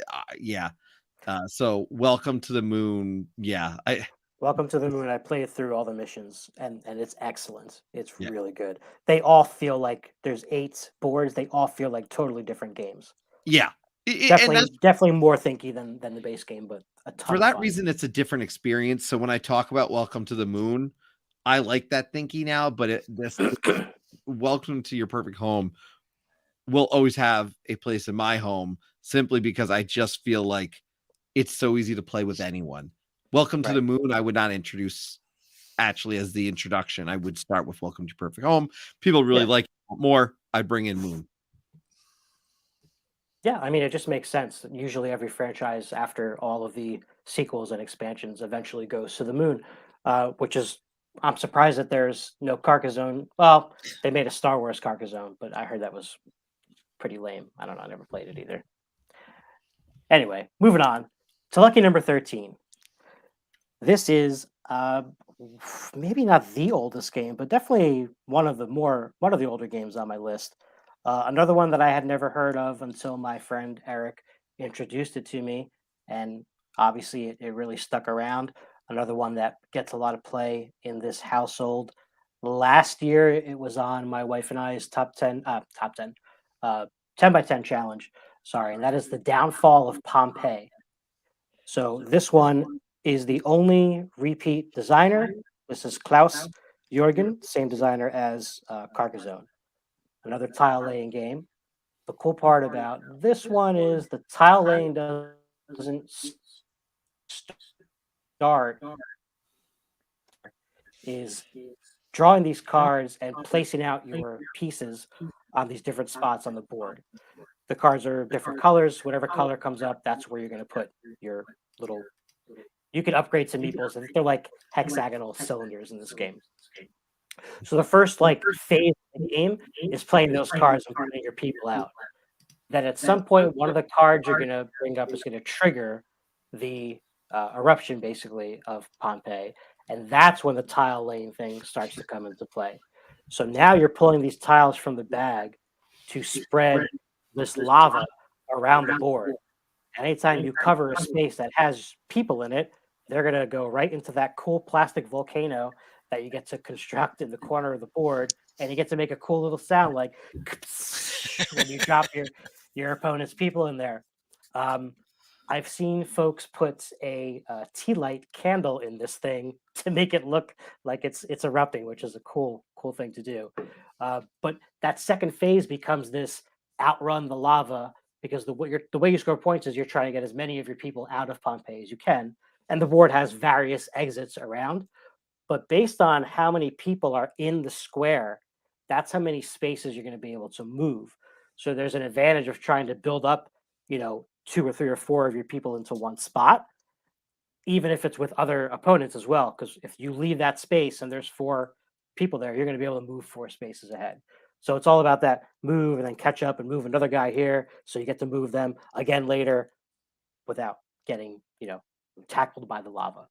so Welcome to the Moon, Welcome to the Moon. I played through all the missions, and it's excellent. It's really good. They all feel like there's 8 boards. They all feel like totally different games. Yeah. Definitely more thinky than the base game, but a ton For of that fun. reason, it's a different experience. So when I talk about Welcome to the Moon, I like that thinky now, but this Welcome to Your Perfect Home will always have a place in my home simply because I just feel like it's so easy to play with anyone. Welcome to the Moon, I would not introduce actually as the introduction. I would start with Welcome to Your Perfect Home. People really like it more. I bring in Moon. Yeah, I mean, it just makes sense. Usually, every franchise, after all of the sequels and expansions, eventually goes to the moon, which is, I'm surprised that there's no Carcassonne. Well, they made a Star Wars Carcassonne, but I heard that was pretty lame. I don't know. I never played it either. Anyway, moving on to lucky number 13. This is maybe not the oldest game, but definitely one of the older games on my list. Another one that I had never heard of until my friend Eric introduced it to me, and obviously it really stuck around. Another one that gets a lot of play in this household. Last year, it was on my wife and I's top 10, 10 by 10 challenge. Sorry, and that is the Downfall of Pompeii. So this one is the only repeat designer. This is Klaus Jorgen, same designer as Carcassonne. Another tile laying game. The cool part about this one is the tile laying doesn't start, is drawing these cards and placing out your pieces on these different spots on the board. The cards are different colors. Whatever color comes up, that's where you're going to put your little. You can upgrade to meeples. I think they're like hexagonal cylinders in this game. So the first phase of the game is playing those cards and putting your people out. Then at some point, one of the cards you're going to bring up is going to trigger the eruption, basically, of Pompeii. And that's when the tile laying thing starts to come into play. So now you're pulling these tiles from the bag to spread this lava around the board. Anytime you cover a space that has people in it, they're going to go right into that cool plastic volcano that you get to construct in the corner of the board. And you get to make a cool little sound like when you drop your opponent's people in there. I've seen folks put a tea light candle in this thing to make it look like it's erupting, which is a cool thing to do. But that second phase becomes this outrun the lava, because the way you score points is you're trying to get as many of your people out of Pompeii as you can, and the board has various exits around. But based on how many people are in the square, that's how many spaces you're going to be able to move. So there's an advantage of trying to build up, 2 or 3 or 4 of your people into one spot, even if it's with other opponents as well. Because if you leave that space and there's 4 people there, you're going to be able to move 4 spaces ahead. So it's all about that move and then catch up and move another guy here. So you get to move them again later without getting, tackled by the lava.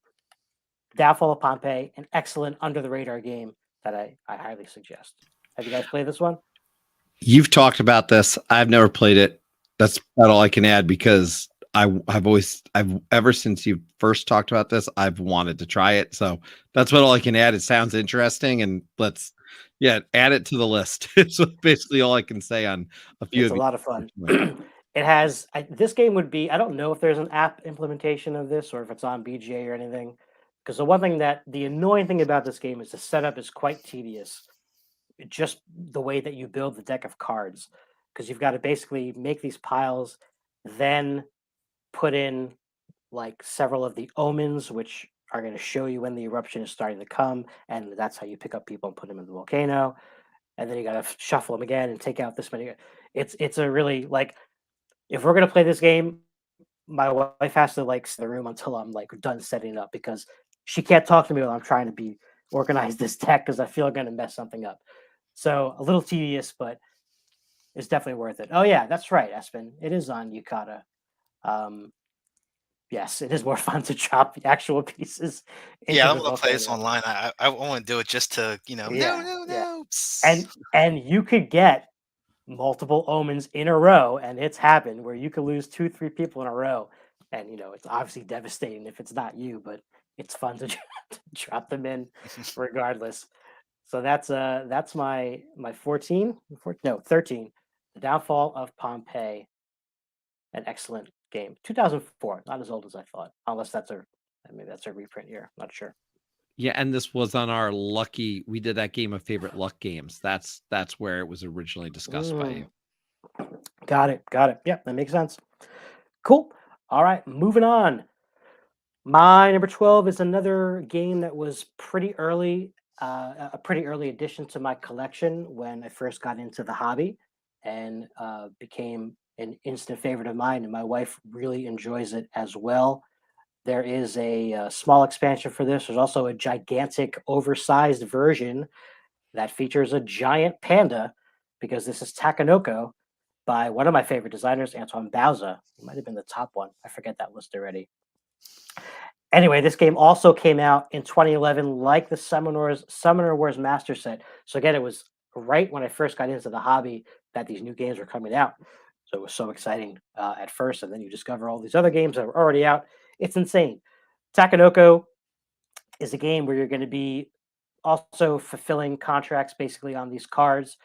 Downfall of Pompeii, an excellent under the radar game that I highly suggest. Have you guys played this one? You've talked about this. I've never played it. That's about all I can add because I've ever since you first talked about this, I've wanted to try it. So that's what all I can add. It sounds interesting, and add it to the list. It's basically all I can say on a few It's of a these. lot of fun. It has this game would be. I don't know if there's an app implementation of this or if it's on BGA or anything. Because the annoying thing about this game is the setup is quite tedious. Just the way that you build the deck of cards, because you've got to basically make these piles, then put in like several of the omens, which are going to show you when the eruption is starting to come, and that's how you pick up people and put them in the volcano. And then you got to shuffle them again and take out this many. It's a really like if we're gonna play this game, my wife has to like sit in the room until I'm like done setting it up because she can't talk to me while I'm trying to be organize this deck because I feel I'm gonna mess something up. So a little tedious, but it's definitely worth it. Oh yeah, that's right, Espen. It is on Yukata. Um, yes, it is more fun to chop the actual pieces Yeah, into I the don't want to play this volcano. online. I want to do it just to, no, Yeah, no, yeah, no. and you could get multiple omens in a row, and it's happened where you could lose 2, 3 people in a row, and it's obviously devastating if it's not you, but it's fun to to drop them in regardless. So that's my 14, no 13, the Downfall of Pompeii, an excellent game, 2004, not as old as I thought, unless maybe that's a reprint year, not sure. Yeah, and this was on our lucky. We did that game of favorite luck games. That's where it was originally discussed by you. Got it. Yep, that makes sense. Cool. All right, moving on. My number 12 is another game that was pretty early, a pretty early addition to my collection when I first got into the hobby and became an instant favorite of mine. And my wife really enjoys it as well. There is a small expansion for this. There's also a gigantic, oversized version that features a giant panda because this is Takenoko by one of my favorite designers, Antoine Bauza. He might have been the top one. I forget that list already. Anyway, this game also came out in 2011, like the Summoner Wars Master Set. So again, it was right when I first got into the hobby that these new games were coming out. So it was so exciting at first, and then you discover all these other games that were already out. It's insane. Takenoko is a game where you're going to be also fulfilling contracts basically on these cards.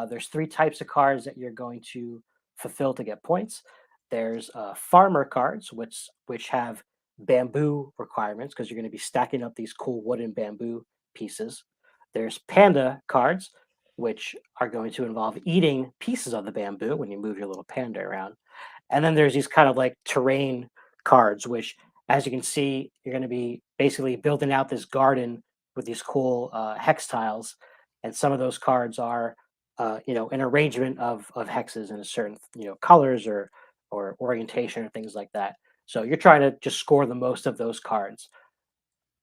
There's 3 types of cards that you're going to fulfill to get points. There's farmer cards, which have bamboo requirements because you're going to be stacking up these cool wooden bamboo pieces. There's panda cards, which are going to involve eating pieces of the bamboo when you move your little panda around. And then there's these kind of like terrain cards, which, as you can see, you're going to be basically building out this garden with these cool hex tiles. And some of those cards are, an arrangement of hexes in a certain, colors or orientation or things like that. So you're trying to just score the most of those cards.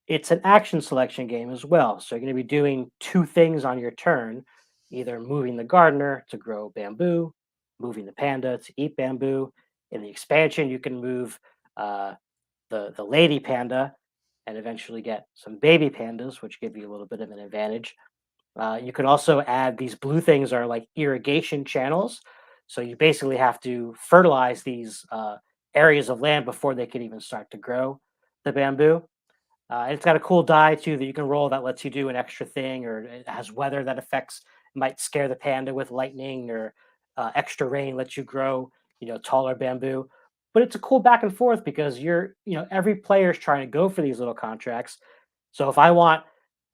It's an action selection game as well. So you're going to be doing 2 things on your turn, either moving the gardener to grow bamboo, moving the panda to eat bamboo. In the expansion, you can move the lady panda and eventually get some baby pandas, which give you a little bit of an advantage. You can also add these blue things are like irrigation channels. So you basically have to fertilize these areas of land before they can even start to grow the bamboo. And it's got a cool die too that you can roll that lets you do an extra thing, or it has weather that affects, might scare the panda with lightning, or extra rain lets you grow, taller bamboo. But it's a cool back and forth because every player is trying to go for these little contracts. So if I want,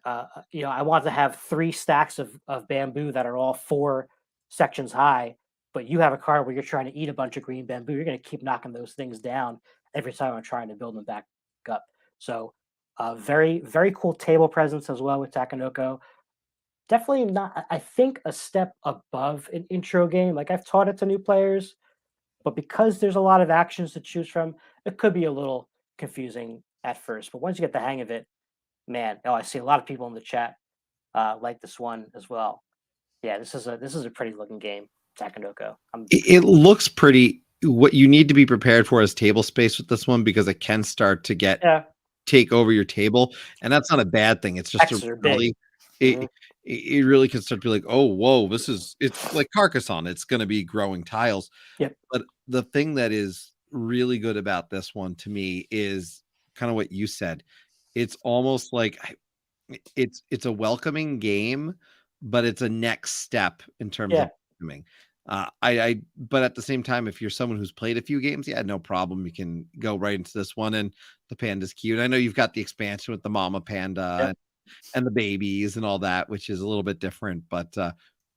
I want to have 3 stacks of bamboo that are all 4 sections high, but you have a card where you're trying to eat a bunch of green bamboo, you're going to keep knocking those things down every time I'm trying to build them back up. So very, very cool table presence as well with Takenoko. Definitely not, I think, a step above an intro game. Like I've taught it to new players, but because there's a lot of actions to choose from, it could be a little confusing at first. But once you get the hang of it, man, I see a lot of people in the chat like this one as well. Yeah, this is a pretty looking game, Takenoko. It looks pretty. What you need to be prepared for is table space with this one because it can start to take over your table, and that's not a bad thing. It's just X's a are reality. big. it really can start to be like, oh, whoa, it's like Carcassonne. It's going to be growing tiles. Yep. But the thing that is really good about this one to me is kind of what you said. It's almost like it's a welcoming game, but it's a next step in terms of welcoming. But at the same time, if you're someone who's played a few games, no problem. You can go right into this one, and the panda's cute. I know you've got the expansion with the mama panda and the babies and all that, which is a little bit different. But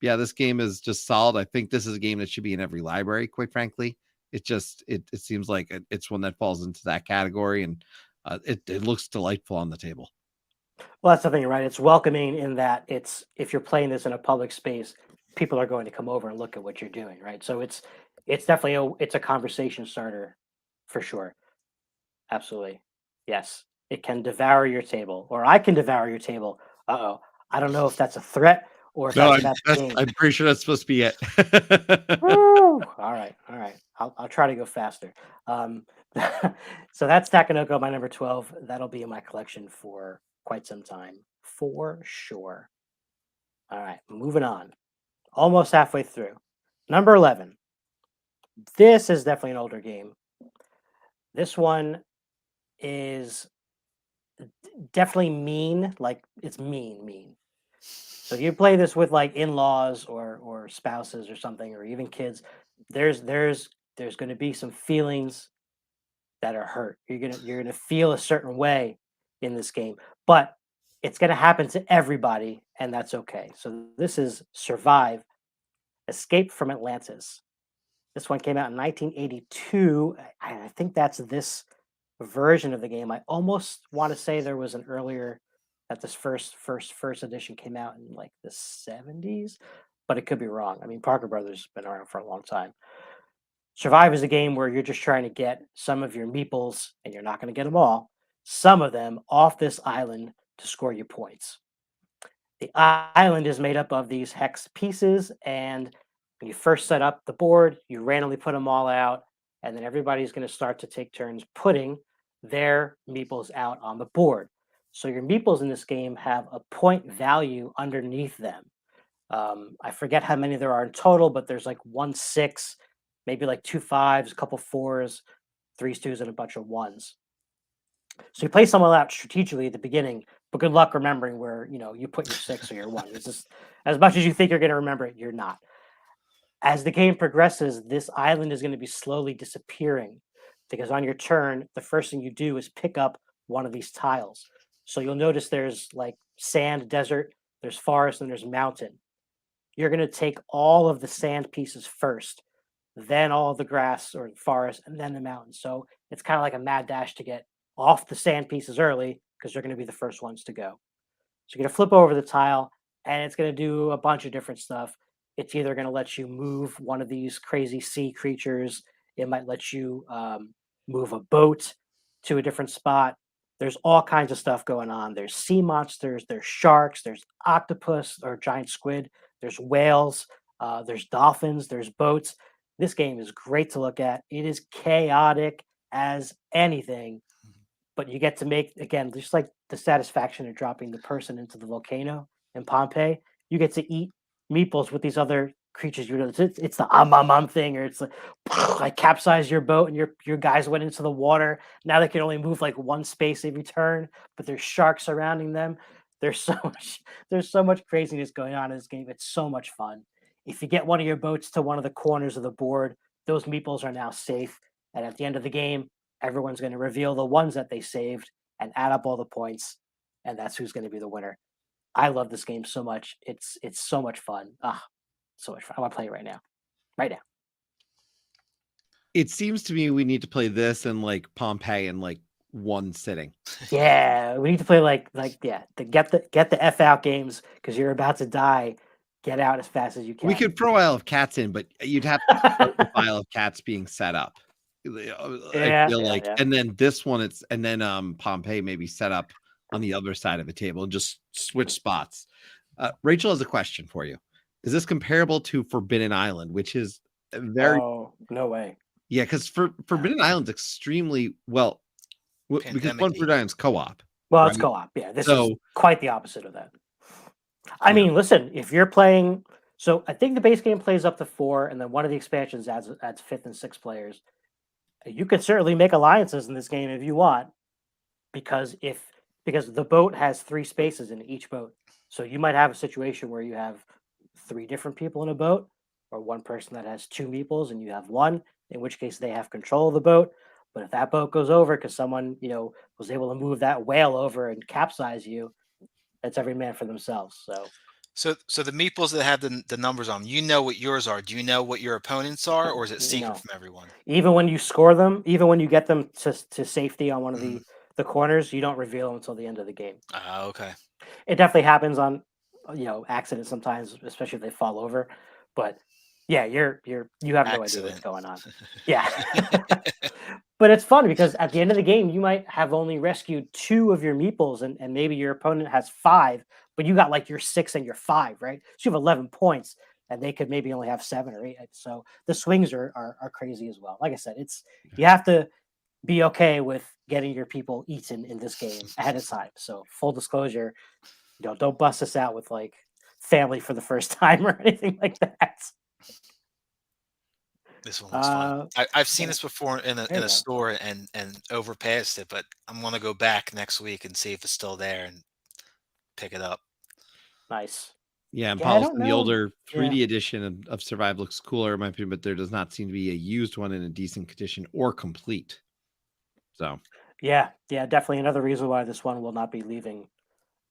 this game is just solid. I think this is a game that should be in every library, quite frankly. It seems like it's one that falls into that category, and it looks delightful on the table. Well, that's the thing, right? It's welcoming in that if you're playing this in a public space, people are going to come over and look at what you're doing, right? So it's definitely a conversation starter for sure. Absolutely. Yes. It can devour your table, or I can devour your table. Uh-oh. I don't know if that's a threat or if I'm pretty sure that's supposed to be it. All right. I'll try to go faster. So that's Takenoko, my number 12. That'll be in my collection for quite some time, for sure. All right, moving on. Almost halfway through. Number 11. This is definitely an older game. This one is definitely mean. Like, it's mean. So if you play this with like in-laws or spouses or something, or even kids, there's going to be some feelings that are hurt. You're gonna feel a certain way in this game, but it's gonna happen to everybody, and that's okay. So this is Survive: Escape from Atlantis. This one came out in 1982. I think that's this version of the game. I almost want to say there was an earlier, that this first edition came out in like the 70s, but it could be wrong. I mean, Parker Brothers has been around for a long time. Survive is a game where you're just trying to get some of your meeples, and you're not going to get them all, some of them off this island to score you points. The island is made up of these hex pieces, and when you first set up the board, you randomly put them all out, and then everybody's going to start to take turns putting their meeples out on the board. So your meeples in this game have a point value underneath them. I forget how many there are in total, but there's like 1 6, maybe like 2 5s, a couple 4s, 3s, 2s, and a bunch of 1s. So you play some of that strategically at the beginning, but good luck remembering where you put your 6 or your 1. It's just, as much as you think you're going to remember it, you're not. As the game progresses, this island is going to be slowly disappearing, because on your turn, the first thing you do is pick up one of these tiles. So you'll notice there's like sand, desert, there's forest, and there's mountain. You're going to take all of the sand pieces first, then all of the grass or forest, and then the mountain. So it's kind of like a mad dash to get off the sand pieces early, because they're going to be the first ones to go. So you're going to flip over the tile, and it's going to do a bunch of different stuff. It's either going to let you move one of these crazy sea creatures. It might let you move a boat to a different spot. There's all kinds of stuff going on. There's sea monsters, there's sharks, there's octopus or giant squid, there's whales, there's dolphins, there's boats. This game is great to look at. It is chaotic as anything, but you get to make, again, just like the satisfaction of dropping the person into the volcano in Pompeii, you get to eat meeples with these other creatures. It's the thing, or it's like capsize your boat and your guys went into the water. Now they can only move like 1 space every turn, but there's sharks surrounding them. There's so much craziness going on in this game. It's so much fun. If you get one of your boats to one of the corners of the board, those meeples are now safe. And at the end of the game, everyone's going to reveal the ones that they saved and add up all the points, and that's who's going to be the winner. I love this game so much. It's so much fun. So much fun. I want to play it right now. Right now. It seems to me we need to play this and like Pompeii in like one sitting. Yeah, we need to play to get the F out games, because you're about to die. Get out as fast as you can. We could throw Isle of Cats in, but you'd have to start with Isle of Cats being set up. I feel like, and then this one, and then Pompeii maybe set up on the other side of the table and just switch spots. Rachel has a question for you. Is this comparable to Forbidden Island, which is very? Oh, no way. Yeah, because Forbidden Island's extremely well, because Forbidden Island's co-op. Well, it's co-op. Yeah, this is quite the opposite of that. I mean, listen, if you're playing, so I think the base game plays up to 4, and then one of the expansions adds 5th and 6th players. You could certainly make alliances in this game if you want, because the boat has 3 spaces in each boat, so you might have a situation where you have 3 different people in a boat, or one person that has 2 meeples and you have one, in which case they have control of the boat. But if that boat goes over because someone was able to move that whale over and capsize you, that's every man for themselves. So So the meeples that have the numbers on them, you know what yours are. Do you know what your opponents are, or is it secret no, from everyone? even when you score them, even when you get them to safety on one of Mhm. the corners, you don't reveal them until the end of the game. Okay. It definitely happens on accidents sometimes, especially if they fall over. But yeah, you have no idea what's Accident. going on. Yeah. But it's fun because at the end of the game, you might have only rescued 2 of your meeples, and maybe your opponent has 5, but you got like your 6 and your 5, right? So you have 11 points, and they could maybe only have 7 or 8. So the swings are crazy as well. Like I said, you have to be okay with getting your people eaten in this game ahead of time. So full disclosure, don't bust us out with like family for the first time or anything like that. This one looks fun. I've seen Yeah, this before in there a you go. store and overpassed it, but I'm gonna go back next week and see if it's still there and pick it up. Nice. Yeah, and Yeah, I Paul's don't the know. older Yeah. 3D edition of Survive looks cooler in my opinion, but there does not seem to be a used one in a decent condition or complete. So Yeah, definitely another reason why this one will not be leaving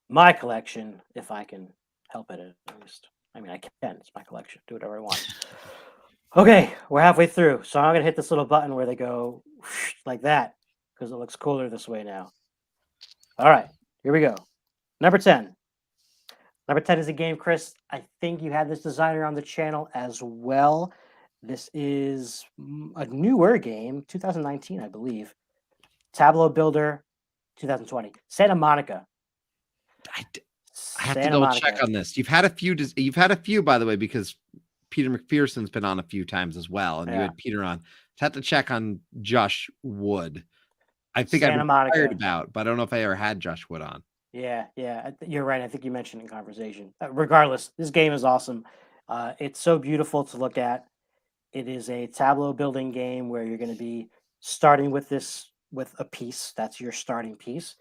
my collection if I can help it at least. I mean, I can. It's my collection. Do whatever I want. Okay, we're halfway through. So I'm going to hit this little button where they go like that because it looks cooler this way now. All right, here we go. Number 10. Number 10 is a game, Chris. I think you had this designer on the channel as well. This is a newer game, 2019, I believe. Tableau Builder, 2020. Santa Monica. I have to Santa double check Monica. on this. You've had a few, by the way, because Peter McPherson's been on a few times as well, and you Yeah. had Peter on. I have to check on Josh Wood. I think I've Santa inquired Monica. about, but I don't know if I ever had Josh Wood on. Yeah. You're right. I think you mentioned in conversation. Regardless, this game is awesome. It's so beautiful to look at. It is a tableau building game where you're going to be starting with a piece. That's your starting piece,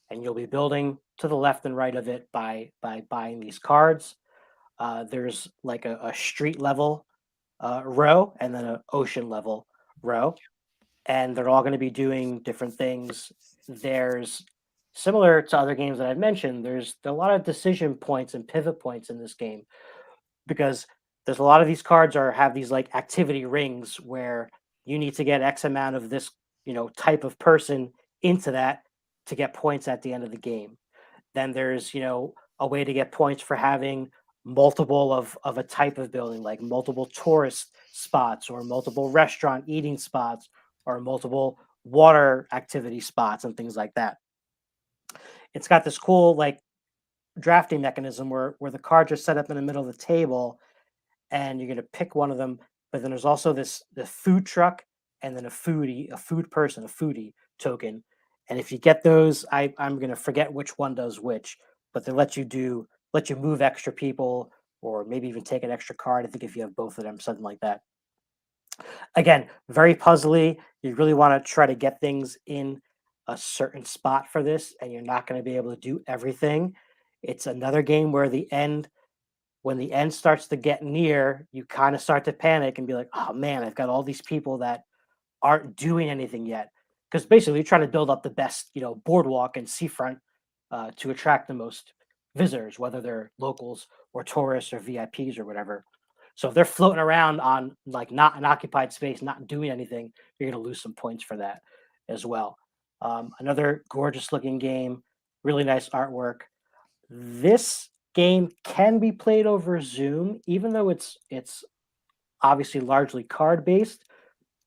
and you'll be building to the left and right of it by buying these cards. There's like a street level row and then an ocean level row, and they're all going to be doing different things. There's similar to other games that I've mentioned. There's a lot of decision points and pivot points in this game because there's a lot of these cards have these like activity rings where you need to get X amount of this type of person into that to get points at the end of the game. Then there's a way to get points for having multiple of a type of building, like multiple tourist spots or multiple restaurant eating spots or multiple water activity spots and things like that. It's got this cool like drafting mechanism where the cards are set up in the middle of the table and you're going to pick one of them. But then there's also the food truck and then a food person, a foodie token. And if you get those, I'm going to forget which one does which, but they let you move extra people or maybe even take an extra card. I think if you have both of them, something like that. Again, very puzzly. You really want to try to get things in a certain spot for this, and you're not going to be able to do everything. It's another game where when the end starts to get near, you kind of start to panic and be like, oh man, I've got all these people that aren't doing anything yet. Because basically, you're trying to build up the best, boardwalk and seafront to attract the most visitors, whether they're locals or tourists or VIPs or whatever. So if they're floating around on like not an occupied space, not doing anything, you're going to lose some points for that as well. Another gorgeous looking game, really nice artwork. This game can be played over Zoom, even though it's obviously largely card based.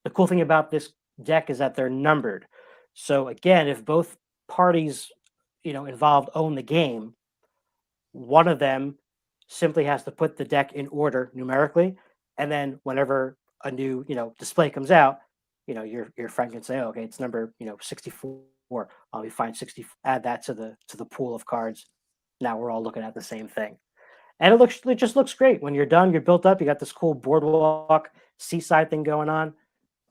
The cool thing about this deck is that they're numbered. So again, if both parties, involved own the game, one of them simply has to put the deck in order numerically, and then whenever a new, display comes out, your friend can say, oh, okay, it's number, 64. We find 60, add that to the pool of cards. Now we're all looking at the same thing. And it just looks great. When you're done, you're built up, you got this cool boardwalk, seaside thing going on.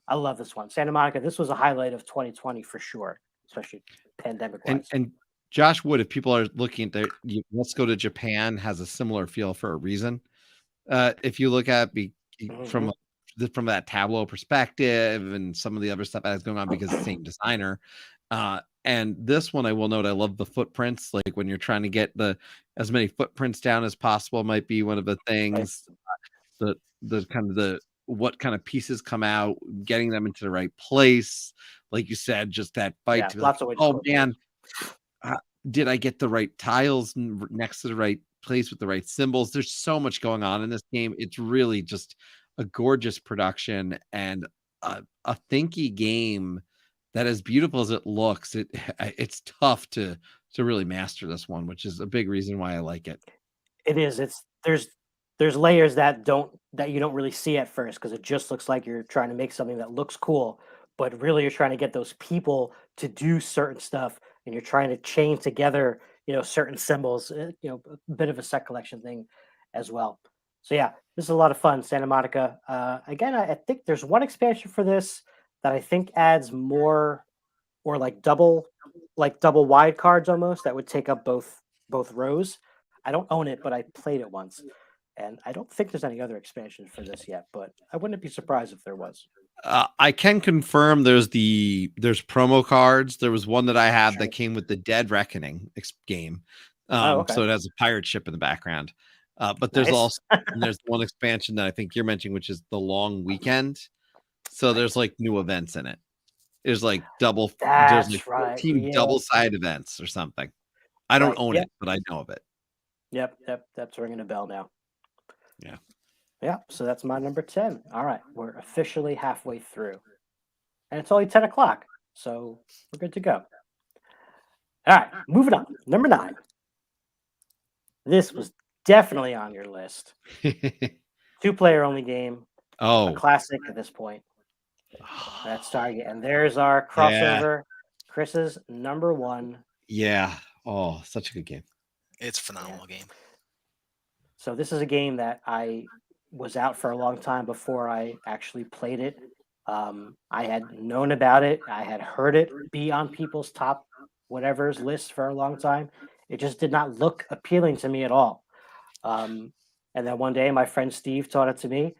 I love this one. Santa Monica, this was a highlight of 2020 for sure, especially pandemic wise. And Josh Wood, if people are looking at Let's Go to Japan has a similar feel for a reason. If you look at from that tableau perspective and some of the other stuff that's going on, because the same designer. And this one, I will note, I love the footprints. Like when you're trying to get as many footprints down as possible might be one of the things. Right. The kind of what kind of pieces come out, getting them into the right place. Like you said, just that fight. Yeah, lots of ways. Oh man, did I get the right tiles next to the right place with the right symbols? There's so much going on in this game. It's really just a gorgeous production and a thinky game that, as beautiful as it looks, it's tough to really master this one, which is a big reason why I like it. It is. There's layers that you don't really see at first, because it just looks like you're trying to make something that looks cool, but really you're trying to get those people to do certain stuff, and you're trying to chain together, certain symbols, a bit of a set collection thing as well. So yeah, this is a lot of fun. Santa Monica. Again, I think there's one expansion for this that I think adds more, or like double wide cards almost, that would take up both rows. I don't own it, but I played it once, and I don't think there's any other expansions for this yet, but I wouldn't be surprised if there was. I can confirm there's promo cards. There was one that I had that came with the Dead Reckoning game. Okay. So it has a pirate ship in the background. But there's also there's one expansion that I think you're mentioning, which is the Long Weekend. So there's like new events in it. There's like double side events or something. I don't own it, but I know of it. Yep, that's ringing a bell now. Yeah. So that's my number 10. All right, we're officially halfway through, and it's only 10 o'clock, so we're good to go. All right, moving on. Number 9. This was definitely on your list. 2-player only game. A classic at this point. That's Targi, and there's our crossover. Yeah. Chris's number 1. Yeah. Oh, such a good game. It's a phenomenal game. So this is a game that I was out for a long time before I actually played it. I had known about it. I had heard it be on people's top whatever's list for a long time. It just did not look appealing to me at all. And then one day my friend Steve taught it to me,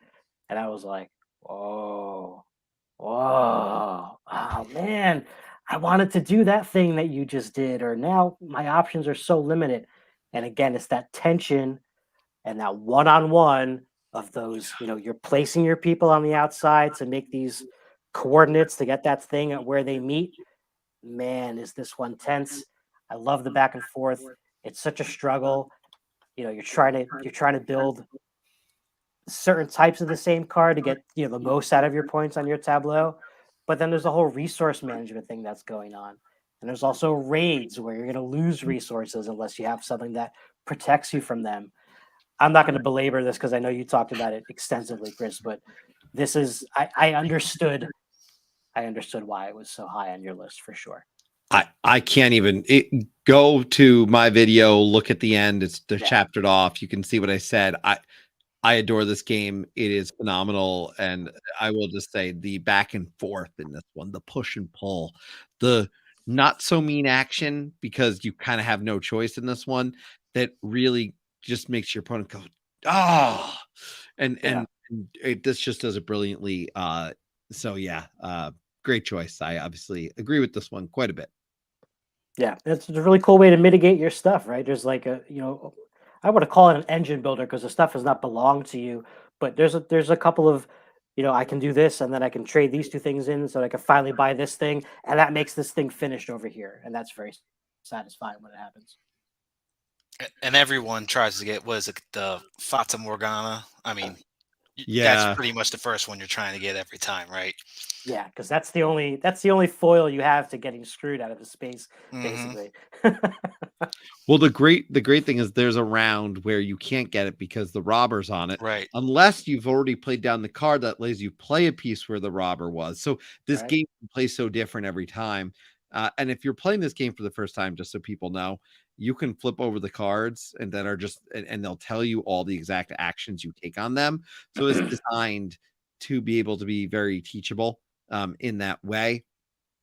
and I was like, oh man, I wanted to do that thing that you just did, or now my options are so limited. And again, it's that tension and that one-on-one of those, you're placing your people on the outside to make these coordinates to get that thing at where they meet. Man, is this one tense. I love the back and forth. It's such a struggle. You're trying to build certain types of the same card to get the most out of your points on your tableau. But then there's a whole resource management thing that's going on. And there's also raids where you're going to lose resources unless you have something that protects you from them. I'm not going to belabor this because I know you talked about it extensively, Chris, but this is, I understood why it was so high on your list for sure. I can't even go to my video, look at the end. They're chaptered off. You can see what I said. I adore this game. It is phenomenal. And I will just say the back and forth in this one, the push and pull, the not so mean action, because you kind of have no choice in this one, that really just makes your opponent go, this just does it brilliantly. Great choice. I obviously agree with this one quite a bit. Yeah, it's a really cool way to mitigate your stuff, right? There's like I want to call it an engine builder because the stuff does not belong to you, but there's a couple of, I can do this and then I can trade these 2 things in so I can finally buy this thing, and that makes this thing finished over here, and that's very satisfying when it happens. And everyone tries to get, the Fata Morgana? I mean, that's pretty much the first one you're trying to get every time, right? Yeah, because that's the only foil you have to getting screwed out of the space, basically. Well, the great thing is there's a round where you can't get it because the robber's on it, right? Unless you've already played down the card that lets you play a piece where the robber was. So this game can play so different every time. And if you're playing this game for the first time, just so people know, you can flip over the cards and that are just, and they'll tell you all the exact actions you take on them. So it's designed to be able to be very teachable in that way.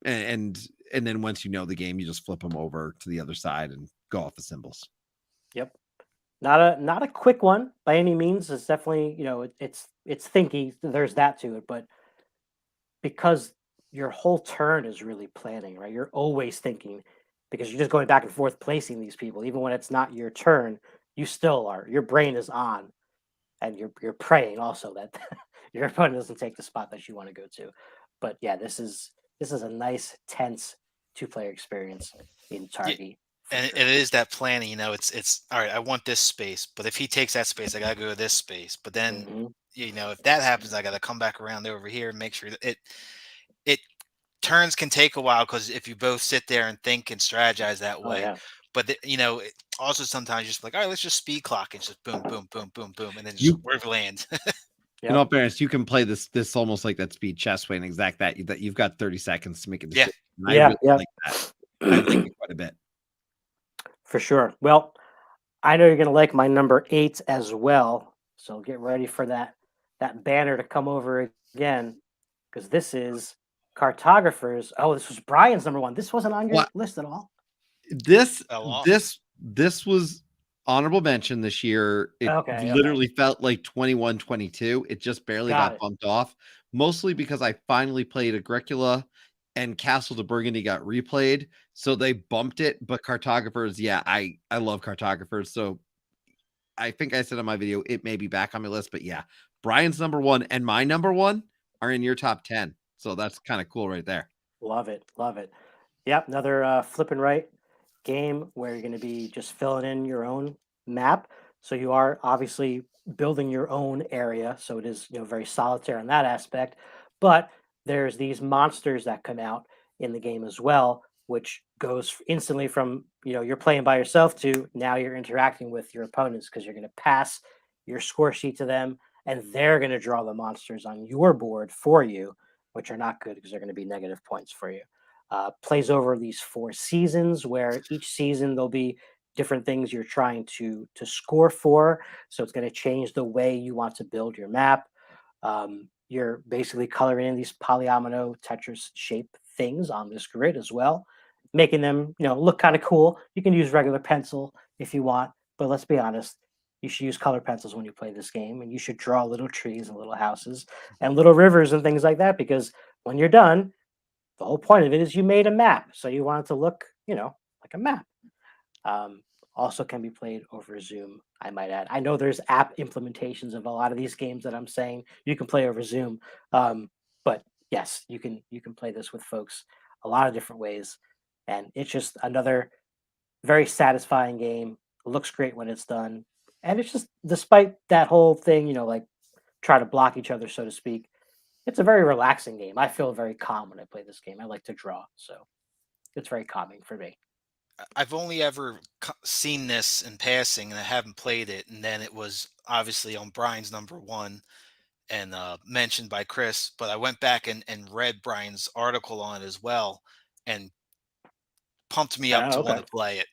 And then once you know the game, you just flip them over to the other side and go off the symbols. Yep. Not a quick one by any means. It's definitely, it's thinky. There's that to it, but because your whole turn is really planning, right? You're always thinking because you're just going back and forth placing these people. Even when it's not your turn, you still are. Your brain is on, and you're praying also that your opponent doesn't take the spot that you want to go to. But yeah, this is a nice tense 2-player experience in Targi. And it is that planning, it's all right. I want this space, but if he takes that space, I gotta go to this space. But then, if that happens, I gotta come back around over here and make sure that it turns can take a while because if you both sit there and think and strategize that way. Yeah. But also sometimes you're just like, all right, let's just speed clock and just boom, boom, boom, boom, boom, and then just where we land. In all fairness, you can play this almost like that speed chess way and exact that you've got 30 seconds to make a decision. Yeah. I really like that. I like it quite a bit. For sure. Well, I know you're going to like my number 8 as well. So get ready for that banner to come over again, because this is Cartographers. Oh, this was Brian's number 1. This wasn't on your list at all. This was honorable mention this year. It literally felt like 21, 22. It just barely got bumped off, mostly because I finally played Agricola and Castle de Burgundy got replayed, so they bumped it. But Cartographers, I love Cartographers, so I think I said on my video it may be back on my list. But yeah, Brian's number 1 and my number 1 are in your top 10, so that's kind of cool right there. Love it. Yep, another flip and right game where you're going to be just filling in your own map. So you are obviously building your own area, so it is very solitaire in that aspect. But there's these monsters that come out in the game as well, which goes instantly from you're playing by yourself to now you're interacting with your opponents, because you're going to pass your score sheet to them and they're going to draw the monsters on your board for you, which are not good because they're going to be negative points for you. Plays over these 4 seasons, where each season there'll be different things you're trying to score for. So it's going to change the way you want to build your map. You're basically coloring in these polyomino Tetris shaped things on this grid as well, making them look kind of cool. You can use regular pencil if you want, but let's be honest, you should use color pencils when you play this game, and you should draw little trees and little houses and little rivers and things like that, because when you're done, the whole point of it is you made a map, so you want it to look like a map. Also can be played over Zoom, I might add. I know there's app implementations of a lot of these games that I'm saying you can play over Zoom, but yes, you can play this with folks a lot of different ways, and it's just another very satisfying game. It looks great when it's done, and it's just, despite that whole thing, like try to block each other, so to speak, it's a very relaxing game. I feel very calm when I play this game. I like to draw, so it's very calming for me. I've only ever seen this in passing, and I haven't played it. And then it was obviously on Brian's number 1 and mentioned by Chris. But I went back and read Brian's article on it as well, and pumped me up to want to play it.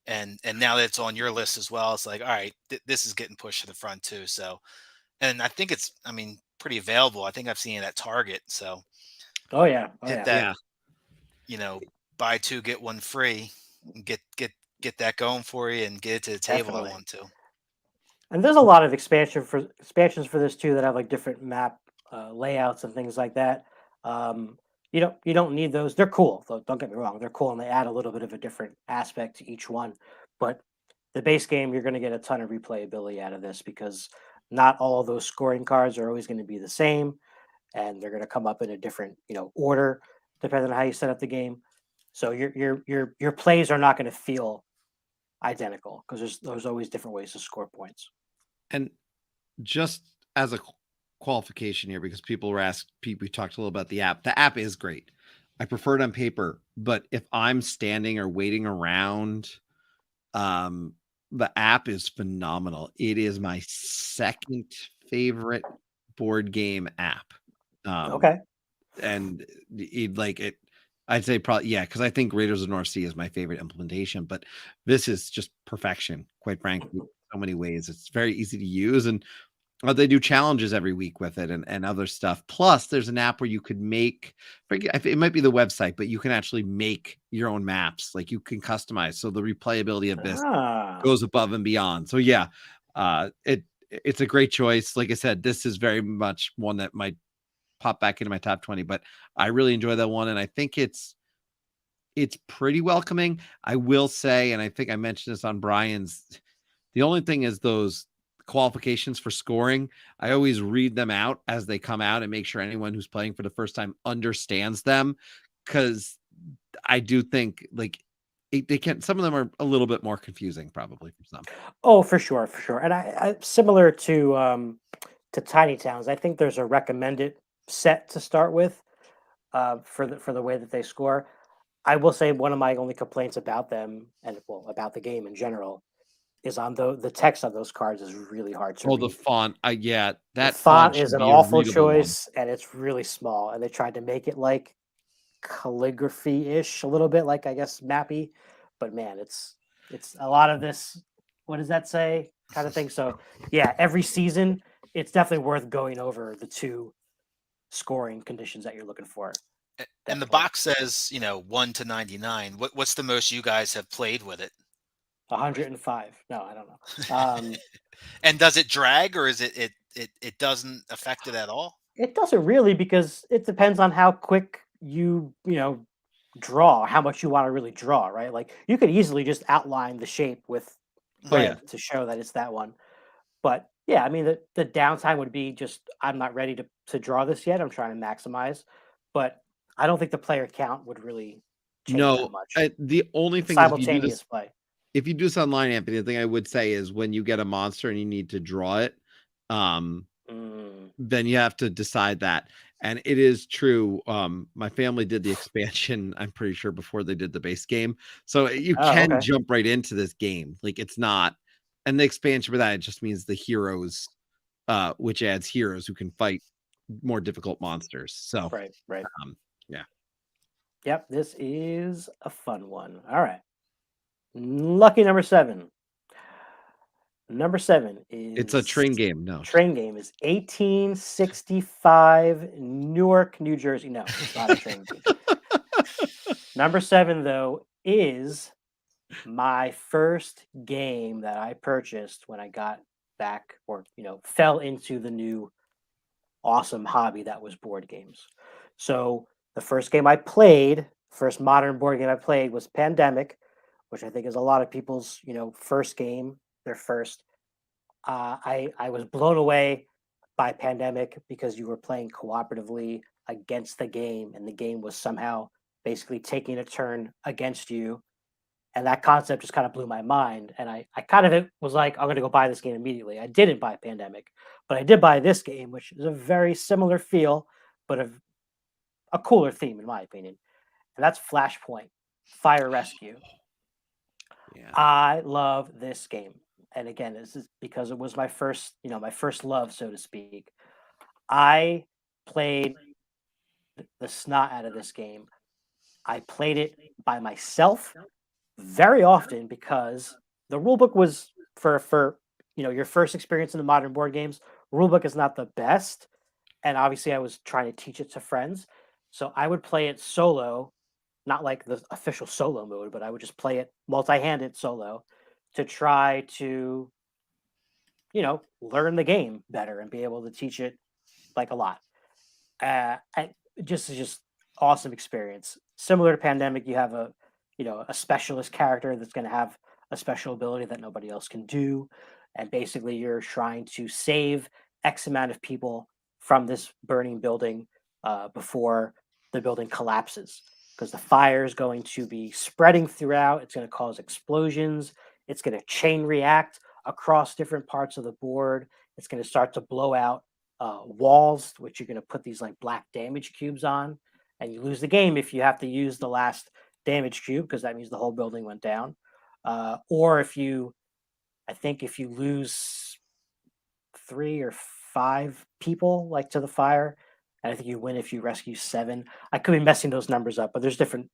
And now that it's on your list as well, it's like, all right, this is getting pushed to the front too. So, and I think it's, pretty available. I think I've seen it at Target. So, hit that, buy 2 get 1 free. And get that going for you and get it to the table. Definitely. I want to. And there's a lot of expansions for this too that have like different map layouts and things like that. You don't need those. They're cool, though, don't get me wrong. They're cool, and they add a little bit of a different aspect to each one. But the base game, you're going to get a ton of replayability out of this, because not all of those scoring cards are always going to be the same, and they're going to come up in a different order depending on how you set up the game. So your plays are not going to feel identical, because there's always different ways to score points. And just as a qualification here, because people were asked, we talked a little about the app. The app is great. I prefer it on paper, but if I'm standing or waiting around, the app is phenomenal. It is my second favorite board game app. Okay. And it I'd say probably, yeah, because I think Raiders of the North Sea is my favorite implementation, but this is just perfection, quite frankly, in so many ways. It's very easy to use, and they do challenges every week with it and other stuff. Plus, there's an app where you could make, it might be the website, but you can actually make your own maps. Like you can customize. So the replayability of this goes above and beyond. So yeah, it's a great choice. Like I said, this is very much one that might pop back into my top 20, but I really enjoy that one. And I think it's pretty welcoming. I will say, and I think I mentioned this on Brian's, the only thing is those qualifications for scoring. I always read them out as they come out and make sure anyone who's playing for the first time understands them. Cause I do think like they can, some of them are a little bit more confusing probably for some. Oh, for sure, for sure. And I similar to Tiny Towns, I think there's a recommended set to start with for the way that they score. I will say one of my only complaints about them and well about the game in general is on the text on those cards is really hard to Oh, read. the font. Yeah, The that font font is should an be a awful readable one. choice and it's really small. And they tried to make it like calligraphy-ish a little bit, like I guess mappy. But man, it's a lot of this. What does that say? Kind of thing. So yeah, every season it's definitely worth going over the two scoring conditions that you're looking for. And the Definitely. box says, 1 to 99. What's the most you guys have played with it? 105. No, I don't know. And does it drag, or is it doesn't affect it at all? It doesn't really because it depends on how quick you draw, how much you want to really draw, right? Like you could easily just outline the shape with Oh yeah. red to show that it's that one. But yeah, I mean the downtime would be just I'm not ready to draw this yet. I'm trying to maximize, but I don't think the player count would really change that No, much. the only thing is Simultaneous play. if you do this online, Anthony, the thing I would say is when you get a monster and you need to draw it, then you have to decide that. And it is true. My family did the expansion, I'm pretty sure, before they did the base game. So you can jump right into this game. Like it's not, and the expansion for that, it just means the heroes, which adds heroes who can fight more difficult monsters. So right. Yeah. Yep, this is a fun one. All right. Lucky number 7. Number 7 is It's a train game. No. Train game is 1865 Newark, New Jersey. No, it's not a train game. Number 7 though is my first game that I purchased when I got back or fell into the new awesome hobby that was board games. So the first game I played, first modern board game I played was Pandemic, which I think is a lot of people's, first game, their first. I was blown away by Pandemic because you were playing cooperatively against the game, and the game was somehow basically taking a turn against you. And that concept just kind of blew my mind. And I kind of was like, I'm going to go buy this game immediately. I didn't buy Pandemic, but I did buy this game, which is a very similar feel, but a cooler theme, in my opinion. And that's Flashpoint, Fire Rescue. Yeah. I love this game. And again, this is because it was my first, my first love, so to speak. I played the snot out of this game. I played it by myself very often because the rulebook was for your first experience in the modern board games. Rulebook is not the best, and obviously I was trying to teach it to friends, so I would play it solo, not like the official solo mode, but I would just play it multi-handed solo to try to learn the game better and be able to teach it like a lot. Just awesome experience. Similar to Pandemic, you have a specialist character that's going to have a special ability that nobody else can do, and basically you're trying to save X amount of people from this burning building before the building collapses, because the fire is going to be spreading throughout. It's going to cause explosions. It's going to chain react across different parts of the board. It's going to start to blow out walls, which you're going to put these like black damage cubes on, and you lose the game if you have to use the last damage cube, because that means the whole building went down. Or if you lose 3 or 5 people like to the fire, and I think you win if you rescue 7. I could be messing those numbers up, but there's different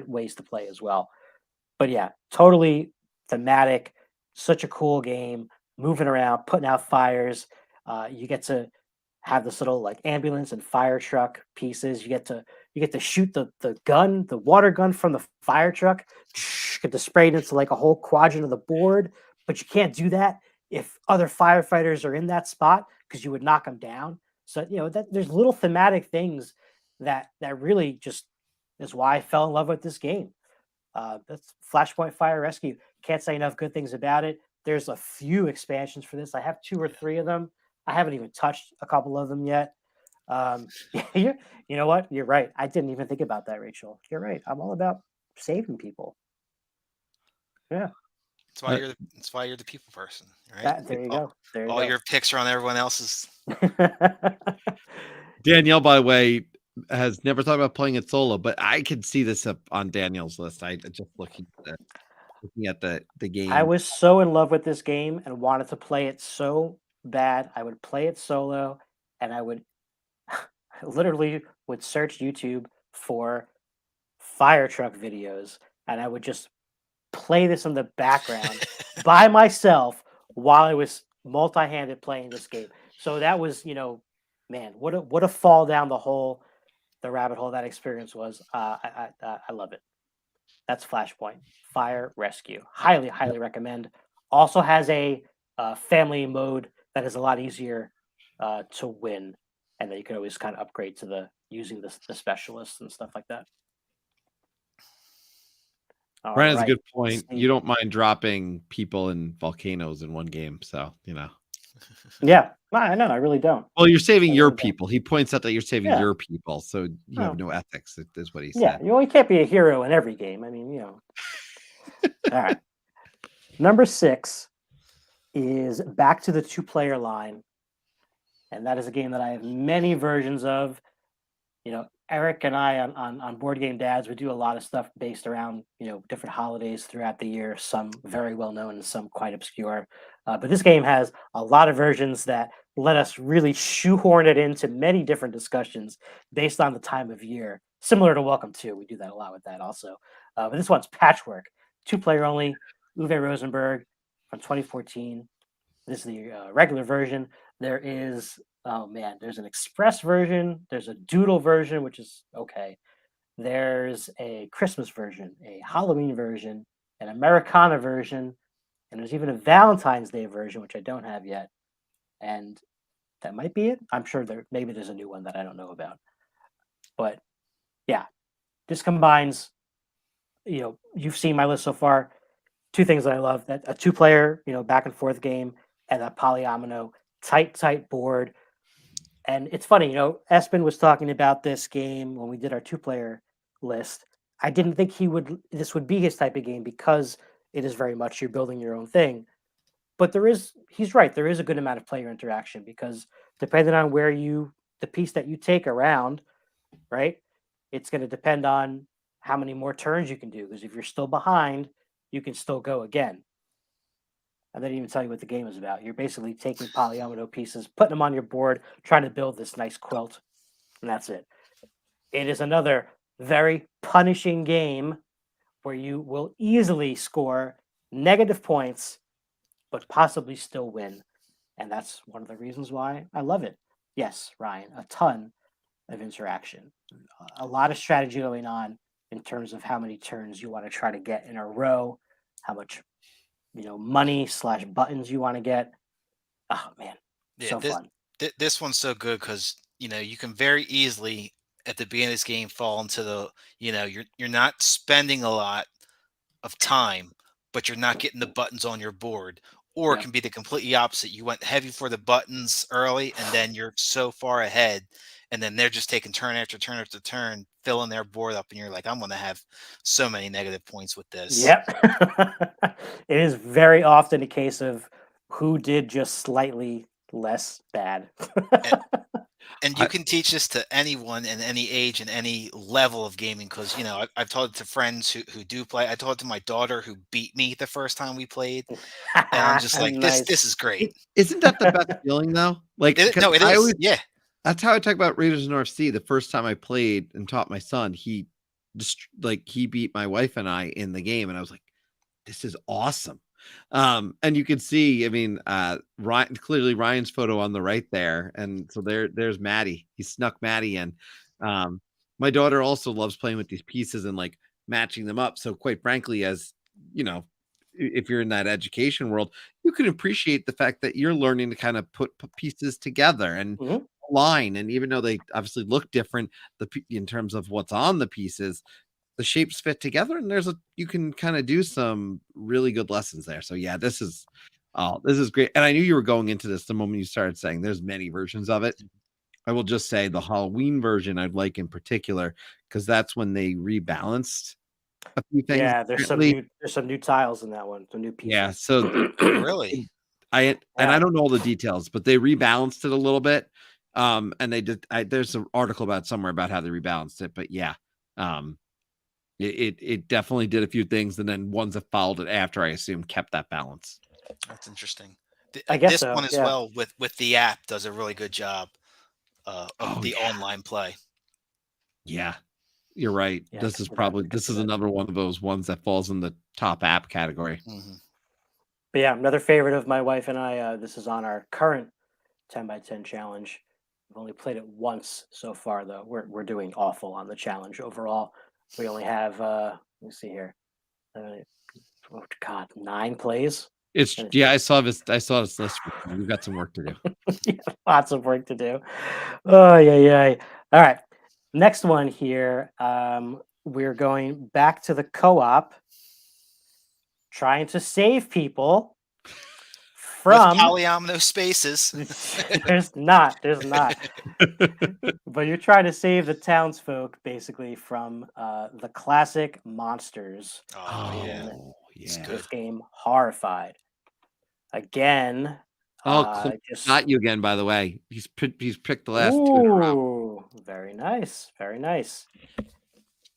ways to play as well. But yeah, totally thematic. Such a cool game. Moving around, putting out fires. You get to have this little like ambulance and fire truck pieces. You get to shoot the gun, the water gun from the fire truck. Get to spray it into like a whole quadrant of the board, but you can't do that if other firefighters are in that spot because you would knock them down. So that there's little thematic things that really just is why I fell in love with this game. That's Flashpoint Fire Rescue. Can't say enough good things about it. There's a few expansions for this. I have 2 or 3 of them. I haven't even touched a couple of them yet. You know what? You're right. I didn't even think about that, Rachel. You're right. I'm all about saving people. Yeah. That's why you're the people person, right? There you go. There you all go. your picks are on everyone else's. Danielle, by the way, has never thought about playing it solo, but I could see this up on Danielle's list. I just looking at the game. I was so in love with this game and wanted to play it so bad. I would play it solo, and I would literally would search YouTube for fire truck videos, and I would just play this in the background by myself while I was multi-handed playing this game. So that was, man, what a fall down the rabbit hole that experience was. I love it. That's Flashpoint Fire Rescue. Highly, highly recommend. Also has a family mode that is a lot easier to win, and that you can always kind of upgrade to using the specialists and stuff like that. Brian has a good point. You don't mind dropping people in volcanoes in one game, so Yeah, I know. I really don't. Well, you're saving your people. He points out that you're saving your people, so you have no ethics. Is what he said. Yeah, you can't be a hero in every game. I mean, All right. Number 6 is back to the 2-player line, and that is a game that I have many versions of. Eric and I on Board Game Dads, we do a lot of stuff based around different holidays throughout the year. Some very well known and some quite obscure. But this game has a lot of versions that let us really shoehorn it into many different discussions based on the time of year. Similar to Welcome To, we do that a lot with that also. But this one's Patchwork, 2-player only. Uwe Rosenberg from 2014. This is the regular version. There is. Oh man, there's an express version, there's a doodle version, which is okay. There's a Christmas version, a Halloween version, an Americana version, and there's even a Valentine's Day version, which I don't have yet. And that might be it. I'm sure maybe there's a new one that I don't know about. But yeah, this combines, you've seen my list so far. 2 things that I love: that a 2-player, back and forth game, and a polyomino tight board. And it's funny, Espen was talking about this game when we did our 2-player list. I didn't think this would be his type of game because it is very much you're building your own thing. But he's right, there is a good amount of player interaction because depending on the piece that you take around, right, it's going to depend on how many more turns you can do. Because if you're still behind, you can still go again. I didn't even tell you what the game is about. You're basically taking polyomino pieces, putting them on your board, trying to build this nice quilt, and that's it. It is another very punishing game where you will easily score negative points, but possibly still win. And that's one of the reasons why I love it. Yes, Ryan, a ton of interaction. A lot of strategy going on in terms of how many turns you want to try to get in a row, how much money / buttons you want to get. Oh man, so fun. This one's so good because you can very easily at the beginning of this game fall into the you're not spending a lot of time, but you're not getting the buttons on your board. Or it can be the completely opposite. You went heavy for the buttons early, and then you're so far ahead, and then they're just taking turn after turn after turn, filling their board up, and you're like, I'm going to have so many negative points with this. Yep. It is very often a case of who did just slightly less bad. And you can teach this to anyone in any age and any level of gaming because, I've taught it to friends who do play. I taught it to my daughter who beat me the first time we played. And I'm just like, Nice. this is great. Isn't that the best feeling, though? Like, No, it is. I always, yeah. That's how I talk about Raiders of the North Sea. The first time I played and taught my son, he just he beat my wife and I in the game, and I was like, "This is awesome." And you can see, I mean, Ryan, clearly Ryan's photo on the right there, and so there's Maddie. He snuck Maddie in. My daughter also loves playing with these pieces and like matching them up. So quite frankly, as you know, if you're in that education world, you can appreciate the fact that you're learning to kind of put pieces together and line. And even though they obviously look different, in terms of what's on the pieces, the shapes fit together, and you can kind of do some really good lessons there. So yeah, this is great. And I knew you were going into this the moment you started saying there's many versions of it. I will just say the Halloween version I'd like in particular, because that's when they rebalanced a few things. Yeah, there's some new tiles in that one, some new pieces. Yeah, so Really? I don't know all the details, but they rebalanced it a little bit. And they did. There's an article about somewhere about how they rebalanced it, but yeah, it definitely did a few things, and then ones that followed it after, I assume, kept that balance. That's interesting. I guess this so, one as yeah. well with the app does a really good job of online play. Yeah, you're right. Yeah, this is another one of those ones that falls in the top app category. But yeah, another favorite of my wife and I. This is on our current 10x10 challenge. We've only played it once so far, though. We're doing awful on the challenge overall. We only have let me see here. Oh God, 9 plays. I saw this list. We've got some work to do. Yeah, lots of work to do. Oh yeah. All right. Next one here. We're going back to the co-op, trying to save people from with polyomino spaces. There's not. But you're trying to save the townsfolk basically from the classic monsters. Yeah. This game, Horrified. Again. Not you again, by the way. He's picked the last 2 in a row. Very nice. Very nice.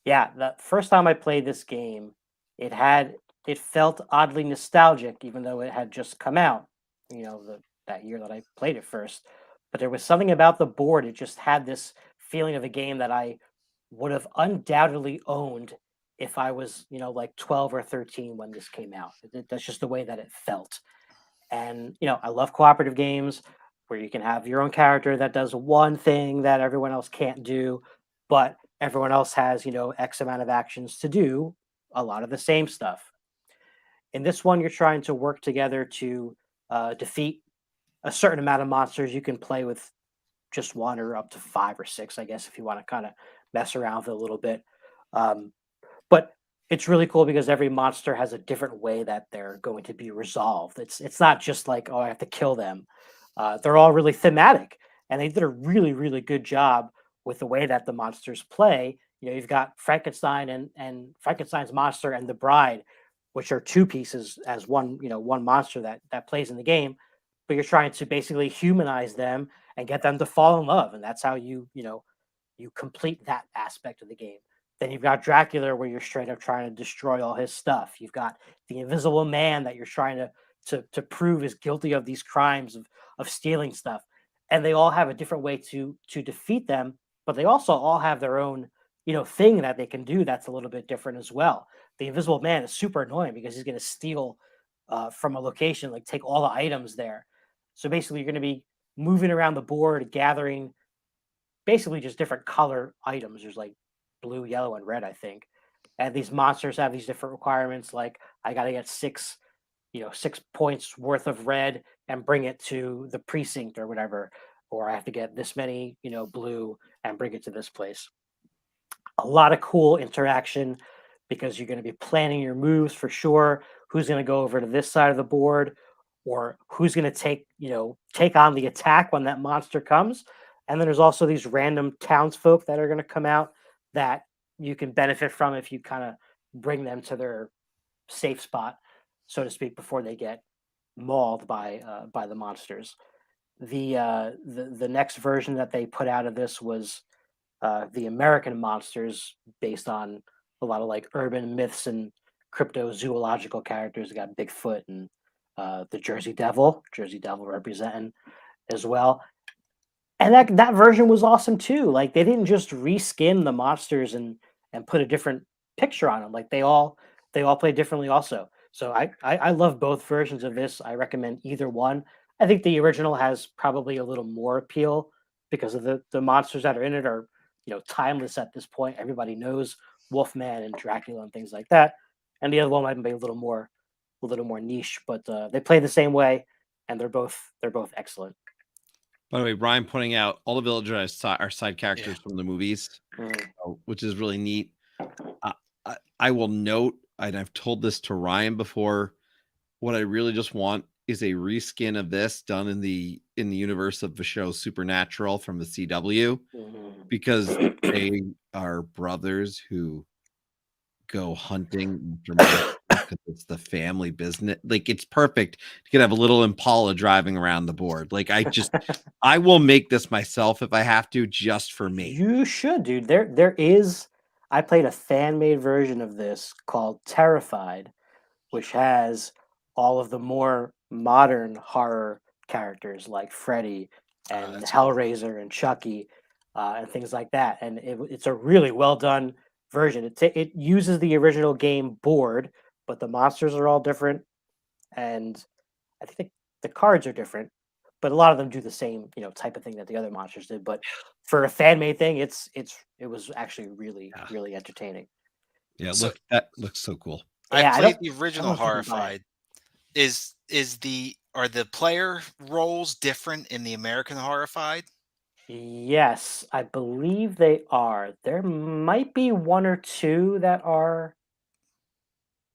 Yeah, the first time I played this game, it felt oddly nostalgic, even though it had just come out, that year that I played it first. But there was something about the board. It just had this feeling of a game that I would have undoubtedly owned if I was, like 12 or 13 when this came out. That's just the way that it felt. And, I love cooperative games where you can have your own character that does one thing that everyone else can't do, but everyone else has, X amount of actions to do a lot of the same stuff. In this one, you're trying to work together to defeat a certain amount of monsters. You can play with just 1 or up to 5 or 6, I guess, if you want to kind of mess around with it a little bit. But it's really cool because every monster has a different way that they're going to be resolved. It's not just like, oh, I have to kill them. They're all really thematic, and they did a really, really good job with the way that the monsters play. You've got Frankenstein and Frankenstein's monster and the bride, which are 2 pieces as one monster that plays in the game. But you're trying to basically humanize them and get them to fall in love, and that's how you complete that aspect of the game. Then you've got Dracula, where you're straight up trying to destroy all his stuff. You've got the Invisible Man that you're trying to prove is guilty of these crimes of stealing stuff. And they all have a different way to defeat them, but they also all have their own, thing that they can do that's a little bit different as well. The Invisible Man is super annoying because he's going to steal from a location, like take all the items there. So basically, you're going to be moving around the board, gathering basically just different color items. There's like blue, yellow, and red, I think. And these monsters have these different requirements, like I got to get 6 points worth of red and bring it to the precinct or whatever, or I have to get this many, blue and bring it to this place. A lot of cool interaction because you're going to be planning your moves for sure. Who's going to go over to this side of the board, or who's going to take on the attack when that monster comes. And then there's also these random townsfolk that are going to come out that you can benefit from if you kind of bring them to their safe spot, so to speak, before they get mauled by the monsters. The next version that they put out of this was the American monsters, based on a lot of like urban myths and cryptozoological characters. They got Bigfoot and the Jersey Devil representing as well. And that version was awesome too. Like they didn't just reskin the monsters and put a different picture on them. Like they all play differently also. So I love both versions of this. I recommend either one. I think the original has probably a little more appeal because of the monsters that are in it are, timeless at this point. Everybody knows Wolfman and Dracula and things like that. And the other one might be a little more niche, but they play the same way, and they're both excellent. By the way, Ryan pointing out all the villagers are side characters Yeah. from the movies, Mhm. which is really neat. I will note, and I've told this to Ryan before, what I really just want is a reskin of this done in the universe of the show Supernatural from the CW, because they are brothers who go hunting after monsters because it's the family business. Like it's perfect. You could have a little Impala driving around the board. Like I will make this myself if I have to, just for me. You should, dude. There is. I played a fan made version of this called Terrified, which has all of the more modern horror characters like Freddy and That's cool. Hellraiser and Chucky, and things like that. And it's a really well done version. It uses the original game board, but the monsters are all different, and I think the cards are different, but a lot of them do the same, type of thing that the other monsters did. But for a fan made thing, it was actually really Yeah. really entertaining. Yeah, So- look, that looks so cool. Yeah, I played the original know if you can buy it. Horrified. Are the player roles different in the American Horrified? Yes, I believe they are. There might be one or two that are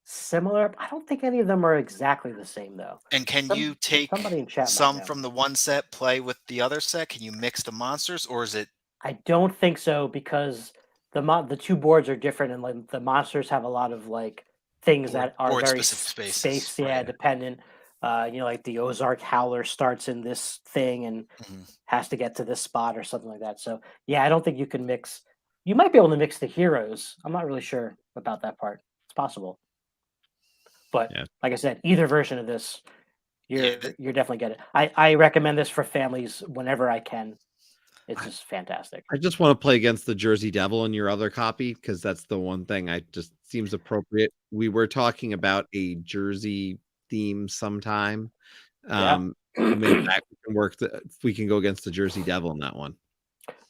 similar. I don't think any of them are exactly the same though. And can you take Somebody in chat might some know. from the one set, play with the other set? Can you mix the monsters, or is it? I don't think so because the two boards are different, and like the monsters have a lot of like things that are very Board-specific spaces, space right. dependent. Like the Ozark Howler starts in this thing and has to get to this spot or something like that. So yeah, I don't think you can mix. You might be able to mix the heroes. I'm not really sure about that part. It's possible, but Yeah. like I said, either version of this, Yeah, you're definitely get it. I recommend this for families whenever I can. It's just fantastic. I just want to play against the Jersey Devil in your other copy, because that's the one thing I just seems appropriate. We were talking about a Jersey theme sometime. Yeah. Maybe that can work. If we can go against the Jersey Devil in that one.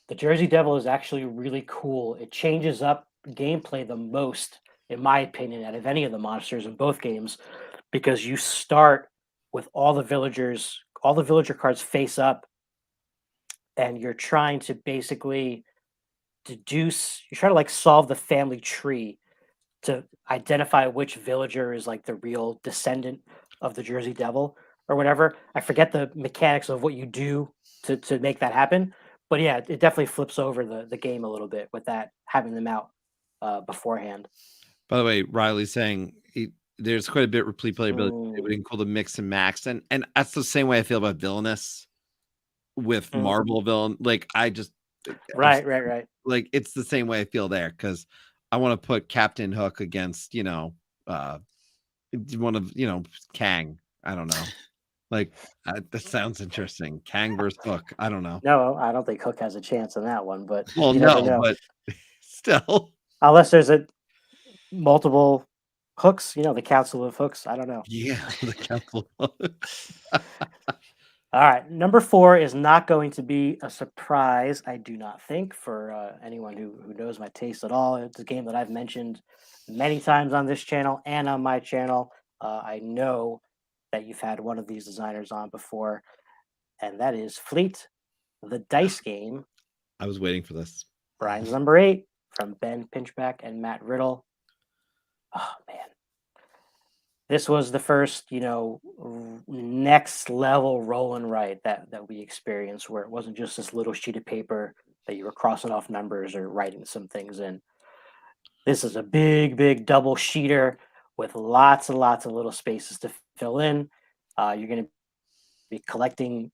The Jersey Devil is actually really cool. It changes up gameplay the most, in my opinion, out of any of the monsters in both games, because you start with all the villager cards face up, and you're trying to basically you're trying to like solve the family tree to identify which villager is like the real descendant of the Jersey Devil or whatever. I forget the mechanics of what you do to make that happen. But yeah, it definitely flips over the game a little bit with that having them out beforehand. By the way, Riley's saying there's quite a bit of replayability. It would Mm. include the mix and max, and that's the same way I feel about Villainous with Mm. Marble Villain. Like I just Right. like it's the same way I feel there, because I want to put Captain Hook against one of Kang. I don't know. Like that sounds interesting. Kang versus Hook. I don't know. No, I don't think Hook has a chance in that one, but Well, you never no, know. but still. Unless there's multiple hooks, the Council of Hooks. I don't know. Yeah, the Council. All right, number 4 is not going to be a surprise, I do not think, for anyone who knows my taste at all. It's a game that I've mentioned many times on this channel and on my channel. I know that you've had one of these designers on before, and that is Fleet, the dice game. I was waiting for this. Brian's number 8 from Ben Pinchback and Matt Riddle. Oh, man. This was the first, next level roll and write that we experienced, where it wasn't just this little sheet of paper that you were crossing off numbers or writing some things in. This is a big double sheeter with lots and lots of little spaces to fill in. You're going to be collecting,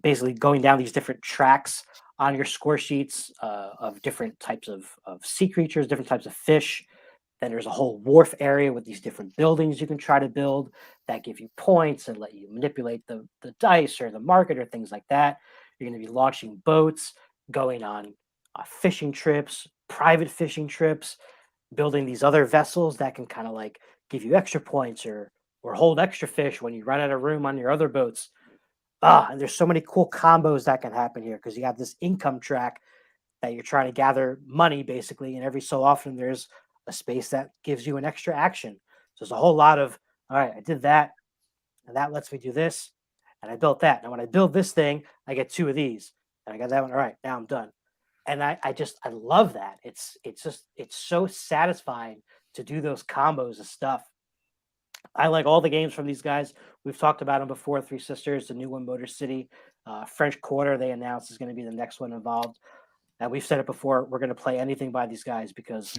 basically going down these different tracks on your score sheets of different types of sea creatures, different types of fish. Then there's a whole wharf area with these different buildings you can try to build that give you points and let you manipulate the dice or the market or things like that. You're going to be launching boats, going on fishing trips, private fishing trips, building these other vessels that can kind of like give you extra points or hold extra fish when you run out of room on your other boats. And there's so many cool combos that can happen here because you have this income track that you're trying to gather money basically, and every so often there's a space that gives you an extra action. So there's a whole lot of, all right, I did that, and that lets me do this, and I built that. Now when I build this thing, I get 2 of these, and I got that one. All right, now I'm done. And I love that. It's so satisfying to do those combos of stuff. I like all the games from these guys. We've talked about them before. Three Sisters, the new one, Motor City, French Quarter. They announced is going to be the next one involved. And we've said it before. We're going to play anything by these guys because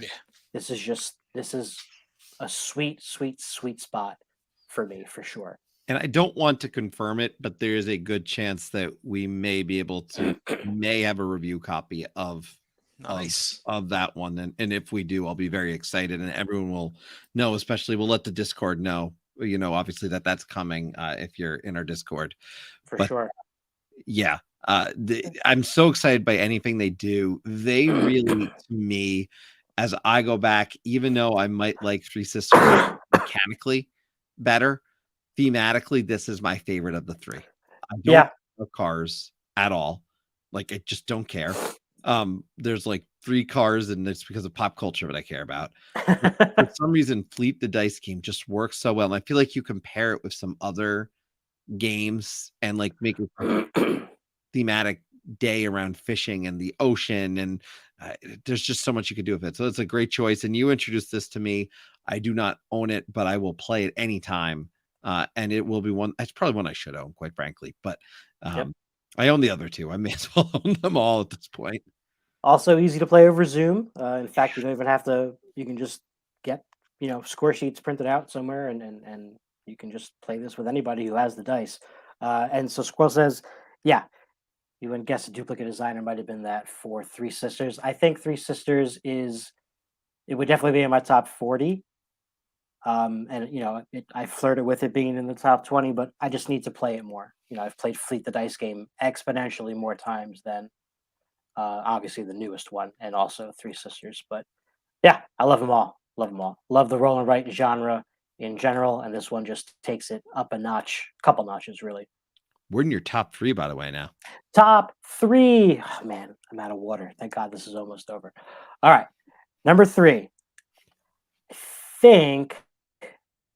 this is a sweet spot for me for sure. And I don't want to confirm it, but there is a good chance that we may be able to may have a review copy of that one. And if we do, I'll be very excited, and everyone will know, especially we'll let the Discord know, obviously that's coming if you're in our Discord. For sure. Yeah. I'm so excited by anything they do. They really, to me, as I go back, even though I might like Three Sisters mechanically better, thematically, this is my favorite of the three. I don't love cars at all. Like, I just don't care. There's like 3 cars, and it's because of pop culture that I care about. For some reason, Fleet the Dice game just works so well. And I feel like you compare it with some other games and like make a thematic day around fishing and the ocean, and there's just so much you could do with it. So it's a great choice. And you introduced this to me. I do not own it, but I will play it anytime. And it will be one. It's probably one I should own, quite frankly. But I own the other 2. I may as well own them all at this point. Also easy to play over Zoom. In fact, you don't even have to. You can just get score sheets printed out somewhere, and you can just play this with anybody who has the dice. And so Squirrel says, yeah, you wouldn't guess a duplicate designer might have been that for Three Sisters. I think Three Sisters it would definitely be in my top 40. And I flirted with it being in the top 20, but I just need to play it more. I've played Fleet the Dice game exponentially more times than obviously the newest one, and also Three Sisters. But yeah, I love them all. Love the roll and write genre in general, and this one just takes it up a notch, couple notches really. We're in your top 3, by the way, now. Top 3. Oh, man, I'm out of water. Thank God this is almost over. All right, number 3. I think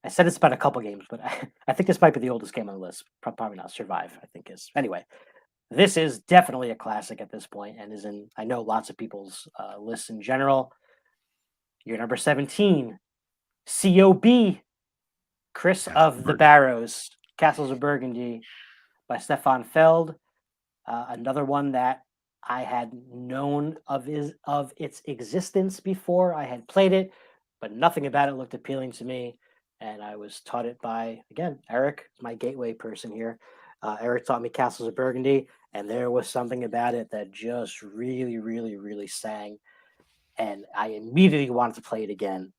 I said it's about a couple games, but I think this might be the oldest game on the list. Probably not Survive, I think is. Anyway, this is definitely a classic at this point and is in, I know, lots of people's lists in general. Your number 17, COB, Chris of the Barrows, Castles of Burgundy by Stefan Feld. Another one that I had known of its existence before I had played it, but nothing about it looked appealing to me. And I was taught it by, again, Eric, my gateway person here. Eric taught me Castles of Burgundy, and there was something about it that just really, really, really sang. And I immediately wanted to play it again.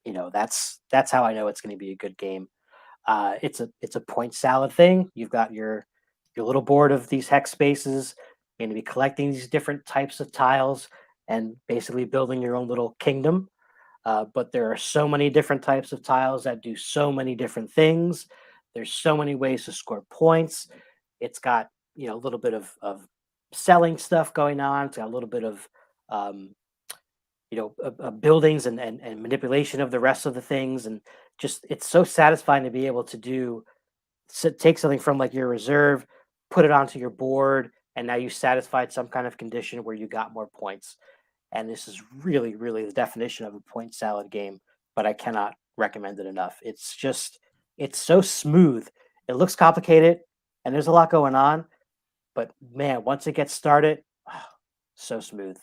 That's how I know it's going to be a good game. It's a point salad thing. You've got your little board of these hex spaces. You're going to be collecting these different types of tiles and basically building your own little kingdom. But there are so many different types of tiles that do so many different things. There's so many ways to score points. It's got a little bit of selling stuff going on. It's got a little bit of buildings and manipulation of the rest of the things, and just it's so satisfying to be able to take something from like your reserve, put it onto your board, and now you satisfied some kind of condition where you got more points. And this is really, really the definition of a point salad game, but I cannot recommend it enough. It's so smooth. It looks complicated and there's a lot going on, but man, once it gets started, so smooth.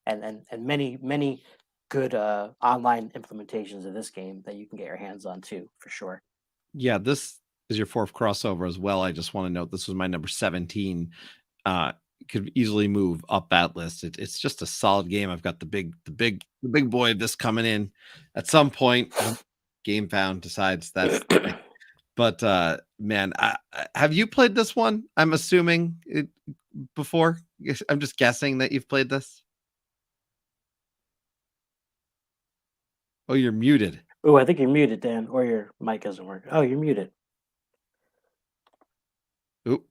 And many, many good online implementations of this game that you can get your hands on too, for sure. Yeah, this is your 4th crossover as well. I just want to note this was my number 17. Could easily move up that list. It's just a solid game. I've got the big boy of this coming in at some point. GameFound decides that's but man, have you played this one? I'm assuming before? I'm just guessing that you've played this. Oh, you're muted. Oh, I think you're muted, Dan, or your mic doesn't work. Oh, you're muted. Oop.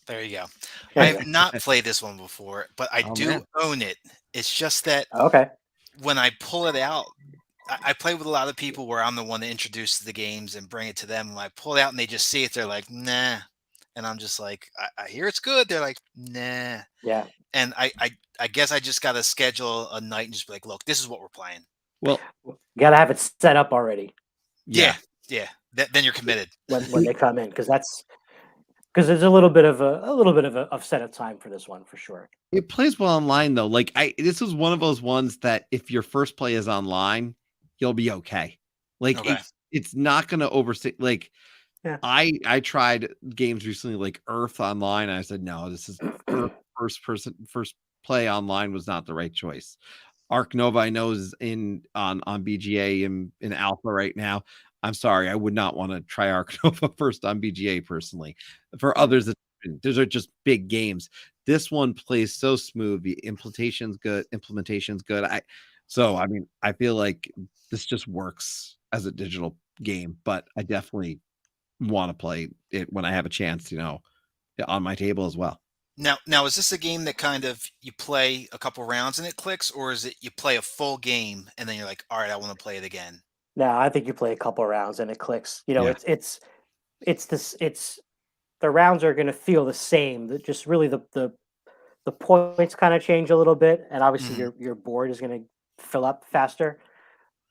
There you go. There I you have go. not played this one before, but I Oh, do man. own it. It's just that Okay. when I pull it out, I play with a lot of people where I'm the one that introduces the games and bring it to them. When I pull it out and they just see it, they're like, nah. And I'm just like, I hear it's good. They're like, nah. Yeah. And I guess I just got to schedule a night and just be like, look, this is what we're playing. Well, You gotta have it set up already Yeah. Then you're committed. when they come in, because there's a little bit of a set of time for this one for sure. It plays well online though. Like this is one of those ones that if your first play is online, you'll be okay. Like Okay. it's not going to overstay. Like Yeah. I tried games recently like Earth online. And I said no, this is first play online was not the right choice. Arc Nova I know is on BGA in alpha right now. I'm sorry, I would not want to try Arc Nova first on BGA personally. For others, those are just big games. This one plays so smooth. The implementation's good. I mean, I feel like this just works as a digital game, but I definitely want to play it when I have a chance, on my table as well. Now, is this a game that kind of you play a couple rounds and it clicks, or is it you play a full game and then you're like, all right, I want to play it again? No, I think you play a couple rounds and it clicks. You know, Yeah. it's the rounds are going to feel the same. Just really the points kind of change a little bit, and obviously your board is going to fill up faster.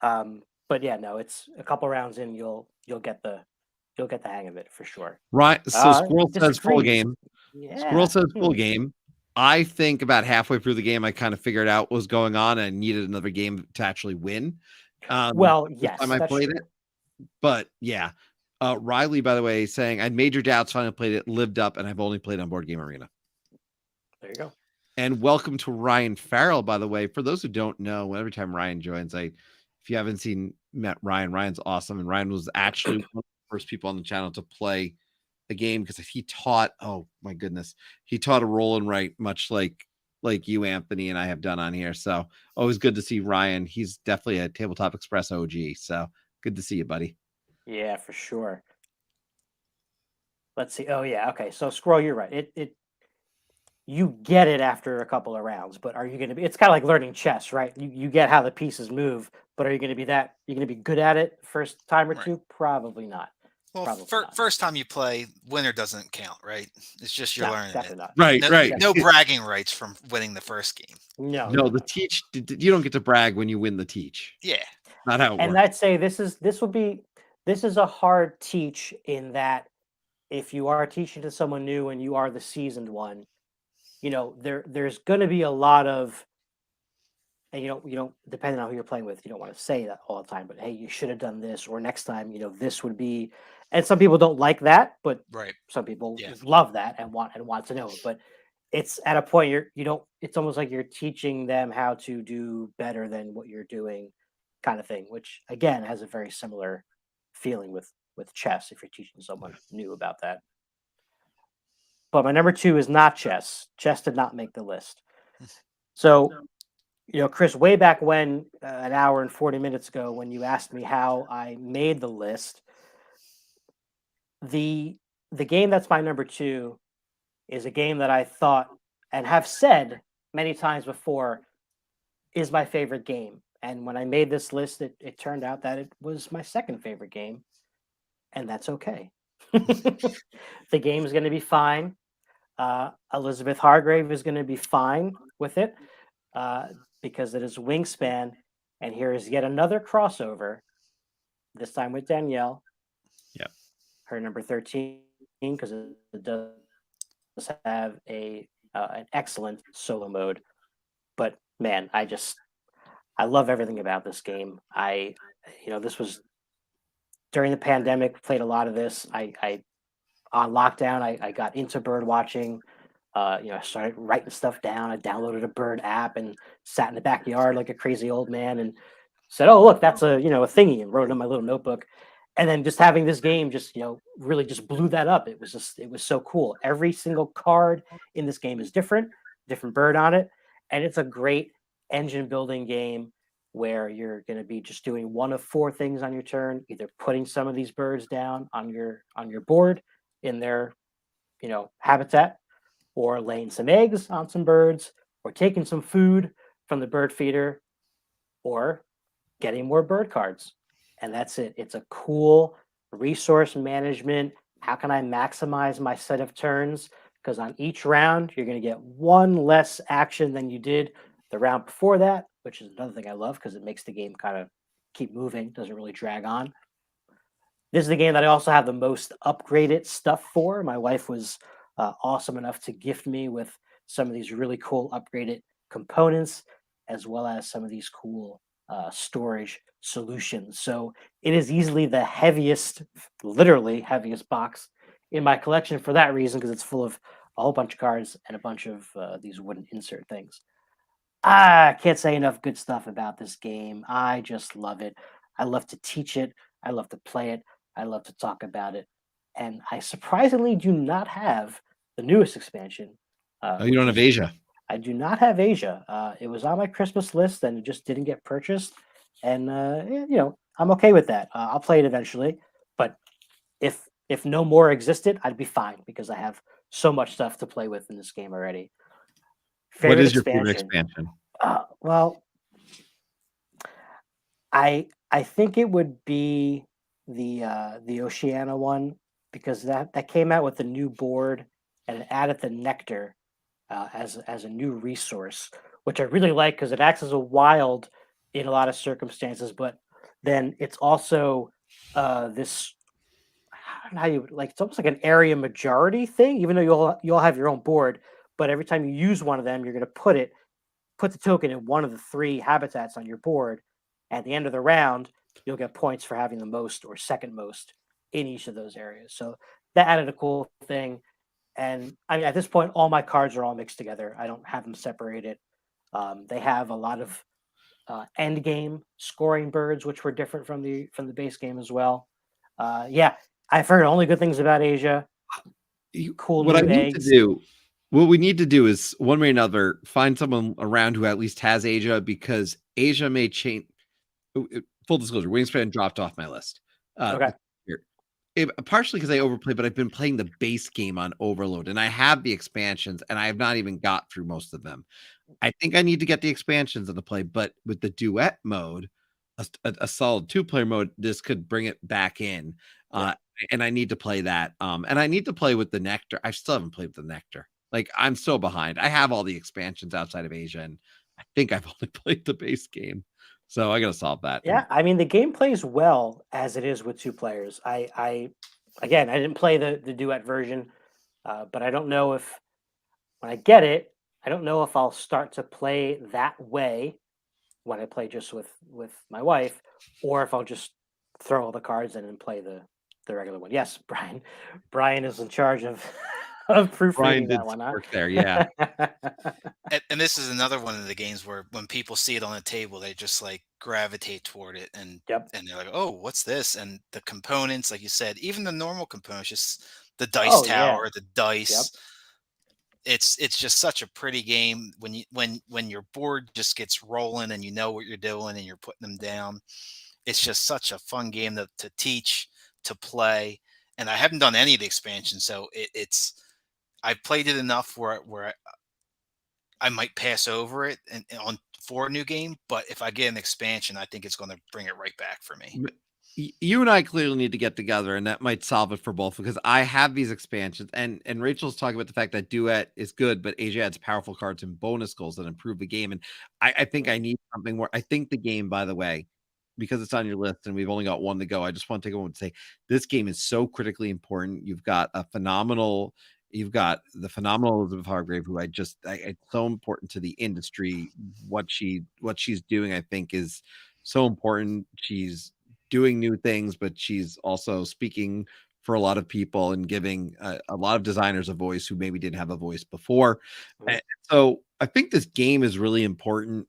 But yeah, no, it's a couple rounds in, you'll get the hang of it for sure. Right. So Squirrel says full disagrees. game. Yeah. Squirrel says full game. I think about halfway through the game, I kind of figured out what was going on and needed another game to actually win. Well, this yes, time I that's played true. it. But yeah, Riley, by the way, saying I majored doubts, finally played it, lived up, and I've only played on Board Game Arena. There you go. And welcome to Ryan Farrell, by the way. For those who don't know, every time Ryan joins, if you haven't met Ryan, Ryan's awesome, and Ryan was actually one of the first people on the channel to play a game because he taught. Oh my goodness, he taught a roll and write, much like you, Anthony, and I have done on here. So always good to see Ryan. He's definitely a Tabletop Express OG. So good to see you, buddy. Yeah, for sure. Let's see. Oh yeah, okay. So Squirrel, you're right. You get it after a couple of rounds, but are you going to be? It's kind of like learning chess, right? You get how the pieces move, but are you going to be You're going to be good at it first time or two? Probably not. Well, Probably not. First time you play, winner doesn't count, right? It's just you're learning definitely it. not. Right. No bragging rights from winning the first game. No, the teach. You don't get to brag when you win the teach. Yeah, not how it and works. I'd say this is a hard teach in that if you are teaching to someone new and you are the seasoned one, there's going to be a lot of, and you don't depending on who you're playing with, you don't want to say that all the time, but hey, you should have done this, or next time, this would be, and some people don't like that, but right. Some people love that and want to know it, but it's at a point it's almost like you're teaching them how to do better than what you're doing, kind of thing, which again has a very similar feeling with chess if you're teaching someone new about that. But my number 2 is not chess. Chess did not make the list. So, Chris, way back when, an hour and 40 minutes ago, when you asked me how I made the list, the game that's my number 2 is a game that I thought and have said many times before is my favorite game. And when I made this list, it turned out that it was my second favorite game, and that's okay. The game is going to be fine. Elizabeth Hargrave is going to be fine with it because it is Wingspan, and here is yet another crossover, this time with Danielle. Yep. Her number 13, because it does have an excellent solo mode. But man, I love everything about this game. This was during the pandemic, played a lot of this. I on lockdown, I got into bird watching. I started writing stuff down. I downloaded a bird app and sat in the backyard like a crazy old man and said, "Oh, look, that's a thingy," and wrote it in my little notebook. And then just having this game just, really just blew that up. It was so cool. Every single card in this game is different bird on it. And it's a great engine building game where you're going to be just doing one of 4 things on your turn, either putting some of these birds down on your board in their, habitat, or laying some eggs on some birds, or taking some food from the bird feeder, or getting more bird cards. And that's it. It's a cool resource management. How can I maximize my set of turns? Because on each round, you're going to get 1 less action than you did the round before that, which is another thing I love because it makes the game kind of keep moving, doesn't really drag on. This is the game that I also have the most upgraded stuff for. My wife was awesome enough to gift me with some of these really cool upgraded components, as well as some of these cool storage solutions. So it is easily the heaviest, literally heaviest box in my collection for that reason, because it's full of a whole bunch of cards and a bunch of these wooden insert things. I can't say enough good stuff about this game. I just love it. I love to teach it. I love to play it. I love to talk about it. And I surprisingly do not have the newest expansion. Oh, you don't have Asia? I do not have Asia. It was on my Christmas list and it just didn't get purchased. And, I'm okay with that. I'll play it eventually. But if no more existed, I'd be fine because I have so much stuff to play with in this game already. What is your favorite expansion? Well, I think it would be the Oceania one, because that came out with the new board and it added the nectar as a new resource, which I really like because it acts as a wild in a lot of circumstances, but then it's also this, I don't know how you like, it's almost like an area majority thing, even though you all have your own board, but every time you use one of them, you're going to put the token in one of the 3 habitats on your board. At the end of the round, you'll get points for having the most or second most in each of those areas. So that added a cool thing. And I mean, at this point, all my cards are all mixed together. I don't have them separated. They have a lot of end game scoring birds, which were different from the base game as well. Yeah, I've heard only good things about Asia. Cool what new I eggs. need to do, what we need to do is one way or another find someone around who at least has Asia, because Asia may change. Full disclosure, Wingspan dropped off my list. Okay. Partially because I overplayed, but I've been playing the base game on overload, and I have the expansions, and I have not even got through most of them. I think I need to get the expansions into play, but with the duet mode, a solid 2-player mode, this could bring it back in. And I need to play that. And I need to play with the nectar. I still haven't played with the nectar. Like, I'm so behind. I have all the expansions outside of Asia, and I think I've only played the base game. So I got to solve that. Yeah, I mean, the game plays well as it is with 2 players. I didn't play the duet version, but I don't know if when I get it, I don't know if I'll start to play that way when I play just with my wife, or if I'll just throw all the cards in and play the regular one. Yes, Brian is in charge of proofreading that one. Work there, yeah. And this is another one of the games where when people see it on the table, they just like gravitate toward it, and they're like, "Oh, what's this?" And the components, like you said, even the normal components, just the dice tower, the dice. It's just such a pretty game when your board just gets rolling and you know what you're doing and you're putting them down. It's just such a fun game to teach, to play. And I haven't done any of the expansions, so it's I've played it enough where I might pass over it for a new game, but if I get an expansion, I think it's going to bring it right back for me. You and I clearly need to get together, and that might solve it for both, because I have these expansions, and Rachel's talking about the fact that duet is good, but Asia adds powerful cards and bonus goals that improve the game. And I think I need something more. I think the game, by the way, because it's on your list and we've only got one to go, I just want to take a moment to say this game is so critically important. You've got the phenomenal Elizabeth Hargrave, who it's so important to the industry. What she's doing, I think, is so important. She's doing new things, but she's also speaking for a lot of people and giving a lot of designers a voice who maybe didn't have a voice before. And so I think this game is really important.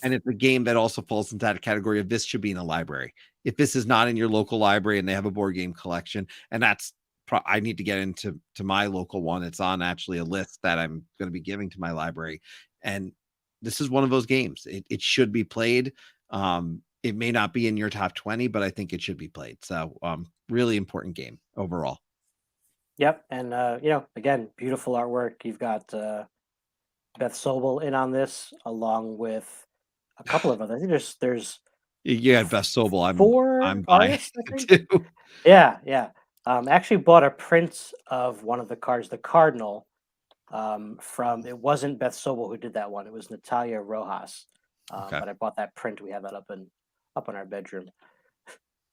And it's a game that also falls into that category of this should be in a library. if this is not in your local library and they have a board game collection, and that's I need to get into my local one. It's on actually a list that I'm going to be giving to my library, and this is one of those games. It should be played. It may not be in your top 20, but I think it should be played. So, really important game overall. Yep, and again, beautiful artwork. You've got Beth Sobel in on this, along with a couple of others. I think there's You had Beth Sobel. I'm buying artists, I it think. too. Yeah. I actually bought a print of one of the cards, the Cardinal, from, it wasn't Beth Sobel who did that one. It was Natalia Rojas. Okay. But I bought that print. We have that up in our bedroom.